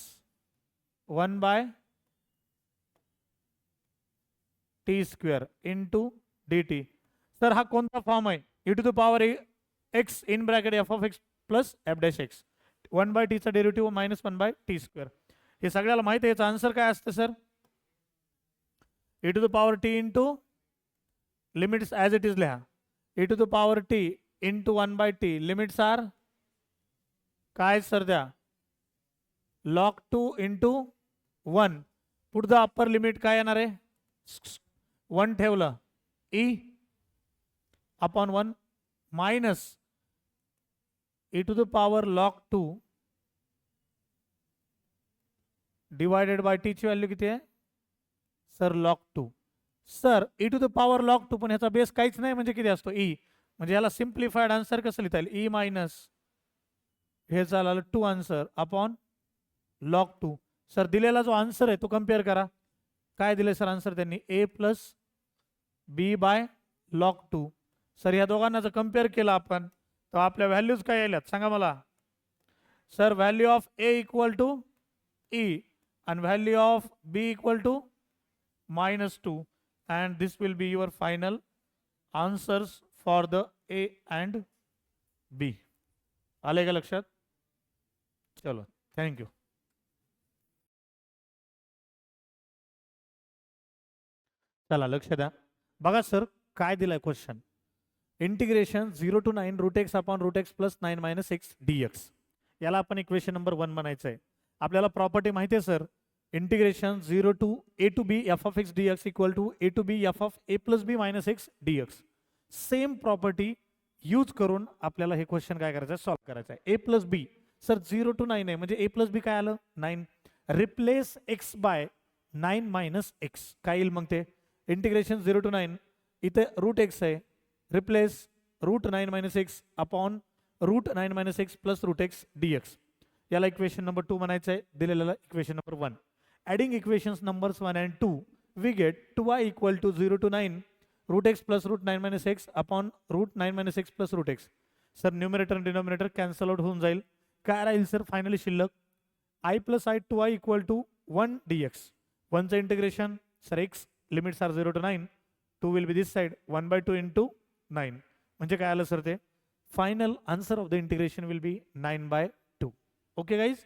1/t square into d t. Sir हा कोणता फॉर्म आहे e to the power x in bracket f of x plus f dash x 1/t चा derivative minus 1/t square. हे सगळ्याला माहिती आहे याचं answer काय असतं sir e to the power t into limits as it is लिहा e to the power t into 1/t limits are काय सर द्या log 2 into 1 put the upper limit काय येणार आहे 1 ठेवलं e upon 1 minus e to the power log 2 divided by t ची value किती आहे sir log 2. Sir e to the power log 2 पण ह्याचा बेस काहीच नाही म्हणजे किती असतो ई म्हणजे याला सिम्प्लिफाईड आन्सर कसं लिहिता येईल ई मायनस हे झालं 2 आन्सर अपॉन log 2. सर दिलेला जो आन्सर आहे तो कम्पेअर करा काय दिले सर आन्सर त्यांनी ए प्लस बी बाय log 2. सर या दोघांना जर कम्पेअर केलं आपण तर आपल्या व्हॅल्यूज काय यायल्यात सांगा मला sir value of a equal to e and value of b equal to -2 and this will be your final answers for the a and b. आले का लक्षात चलो थँक्यू. चला लक्ष द्या बघा सर काय दिलाय question integration 0 to 9 root x upon root x plus 9 minus x D x याला आपण इक्वेशन नंबर 1 बनायचं आहे. आपल्याला प्रॉपर्टी माहिती आहे sir integration 0 to a to b f of x dx equal to a to b f of a plus b minus x dx. Same property use करून आपल्याला हे क्वेश्चन काय करायचं आहे सॉल्व्ह करायचं आहे. a plus b sir 0 to 9 आहे म्हणजे a प्लस बी काय आलं 9 replace x by 9 minus x काय येईल मग ते इंटिग्रेशन 0 to 9 इथे रूट एक्स आहे replace root 9 minus x upon root 9 minus x plus root x D x. याला इक्वेशन नंबर 2 म्हणायचं आहे दिलेला equation number 1. Adding equations numbers 1 and 2 we get 2i equal to 0 to 9 root x plus root 9 minus x upon root 9 minus x plus root x. Sir numerator आणि denominator cancel out होऊन जाईल. काय राहील sir finally शिल्लक? I plus I two I equal to 1 dx. 1चं integration sir x limits are 0 to 9. 2 will be this side 1/2 into 9. म्हणजे काय आलं सर ते? Final answer of the integration will be 9/2. Okay guys.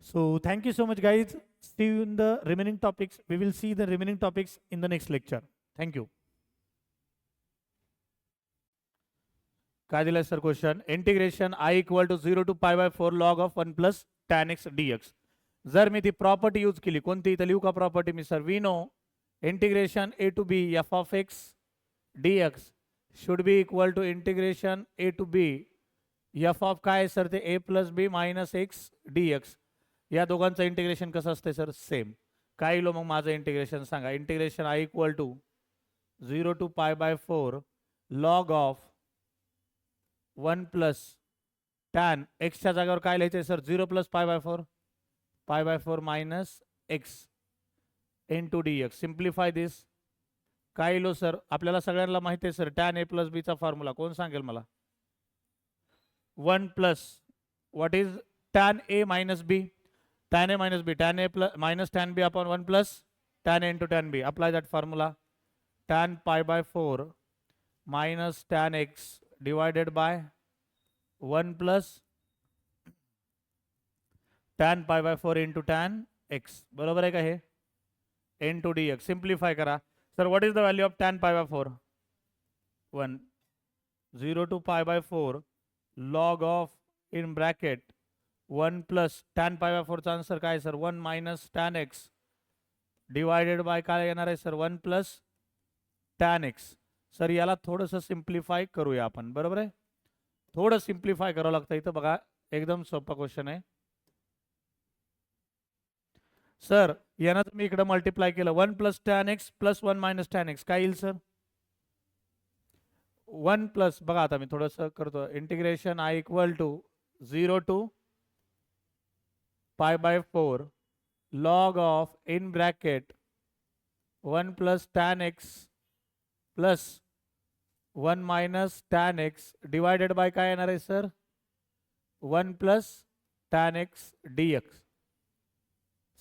So thank you so much guys. See you in the remaining topics. We will see the remaining topics in the next lecture. Thank you. काय दिलं sir question? Integration I equal to 0 to π/4 log of 1 plus tan x dx. जर मी ती property use केली, कोणती इथं लिहू का property मी? Sir we know integration a to b f of x dx should be equal to integration a to b f of काय sir ते a plus b minus x dx. या दोघांचं इंटिग्रेशन कसं असते सर? सेम. काय low मग माझं integration सांगा? Integration I equal to 0 to π/4 log of 1 plus tan एक्सच्या जागेवर काय लिहायचं sir? 0 plus π/4 minus x into dx. Simplify this. काय लो सर? आपल्याला सगळ्यांना माहिती आहे sir tan a plus b चा फॉर्म्युला. कोण सांगेल मला? 1 plus what is tan a minus b? Tan a minus b, tan a plus minus tan b upon 1 plus tan a into tan b. Apply that formula. Tan π/4 minus tan x divided by 1 plus tan π/4 into tan x. बरोबर आहे का हे? into dx. Simplify करा. Sir what is the value of tan π/4? 1. 0 to π/4 log of in bracket 1 plus tan π/4 चा answer काय sir? 1 minus tan x divided by काय येणार आहे sir? 1 plus tan x. Sir याला थोडंसं सिम्प्लिफाय करूया आपण. बरोबर आहे? थोडं सिम्प्लिफाय करावं लागतं इथं. बघा एकदम सोपा क्वेश्चन आहे सर. यानं मी इकडे मल्टिप्लाय केलं 1 plus tan x plus 1 minus tan x. काय येईल सर? 1 plus बघा आता मी थोडंसं करतो. Integration I equal to 0 to π/4 log of in bracket 1 plus tan x plus 1 minus tan x divided by काय येणार आहे sir? 1 plus tan x dx.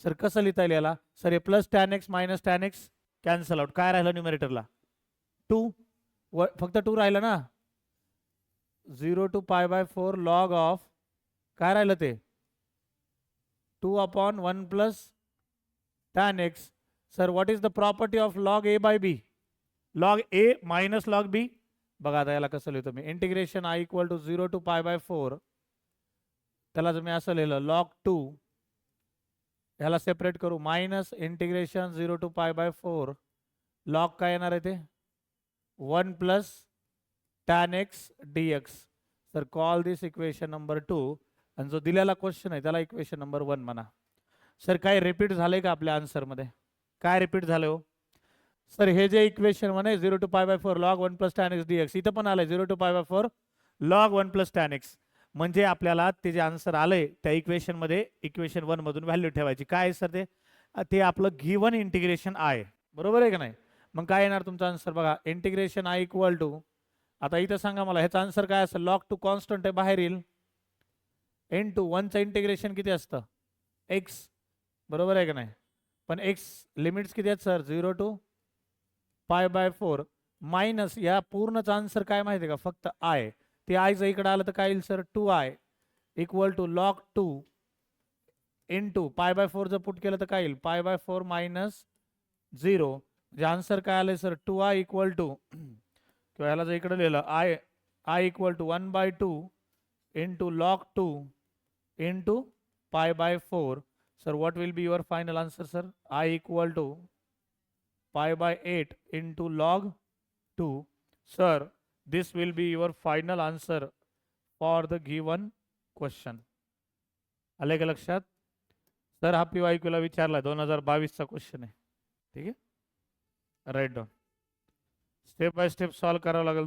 Sir कसं लिहिता येईल याला? सर हे plus tan x minus tan x cancel out. काय राहिलं न्यूमरेटरला? 2. फक्त 2 राहिलं ना. 0 to π/4 log of काय राहिलं ते? 2 upon 1 plus tan x. Sir what is the property of log a by b? log a minus log b. बघा आता याला कसं लिहितो मी? Integration I equal to 0 to π/4 त्याला जर मी असं लिहिलं log 2 ह्याला सेपरेट करू मायनस इंटिग्रेशन 0 to π/4 log काय येणार आहे ते? 1 plus tan x dx. Sir call this equation number 2. आणि जो दिलेला क्वेश्चन आहे त्याला इक्वेशन नंबर 1 म्हणा. सर काय रिपीट झालंय का आपल्या आन्सरमध्ये? काय रिपीट झालं हो सर? हे जे इक्वेशन म्हणे 0 to π/4 log 1 plus tan x dx इथं पण आलंय 0 to π/4 log 1 plus tan x. म्हणजे आपल्याला ते जे आन्सर आलंय त्या इक्वेशन मध्ये इक्वेशन 1 मधून व्हॅल्यू ठेवायची. काय आहे सर ते? ते आपलं गिवन इंटिग्रेशन आहे. बरोबर आहे का नाही? मग काय येणार तुमचा आन्सर? बघा इंटिग्रेशन आय इक्वल टू, आता इथं सांगा मला ह्याचा आन्सर काय असेल? log 2 कॉन्स्टंट आहे बाहेर येईल इंटू 1चं इंटिग्रेशन किती असतं? x. बरोबर आहे का नाही? पण x लिमिट्स किती आहेत सर? 0 to π/4 मायनस या पूर्णचा आन्सर काय माहिती आहे का? फक्त i. ते आयचं इकडे आलं तर काय येईल sir? 2i equal to log 2 into π/4 जर पुट केलं तर काय येईल? π/4 मायनस 0. जे आन्सर काय आलंय सर? 2i इक्वल टू किंवा ह्याला जर इकडे लिहिलं i equal to 1/2 into log 2 into π/4. Sir what will be your final answer sir? i equal to π/8 into log 2. Sir this will be your final answer for the given question. आले का लक्षात? Sir हा PYQ ला विचारला 2022 चा question आहे. ठीक आहे, right down. Step by step solve करावं लागेल.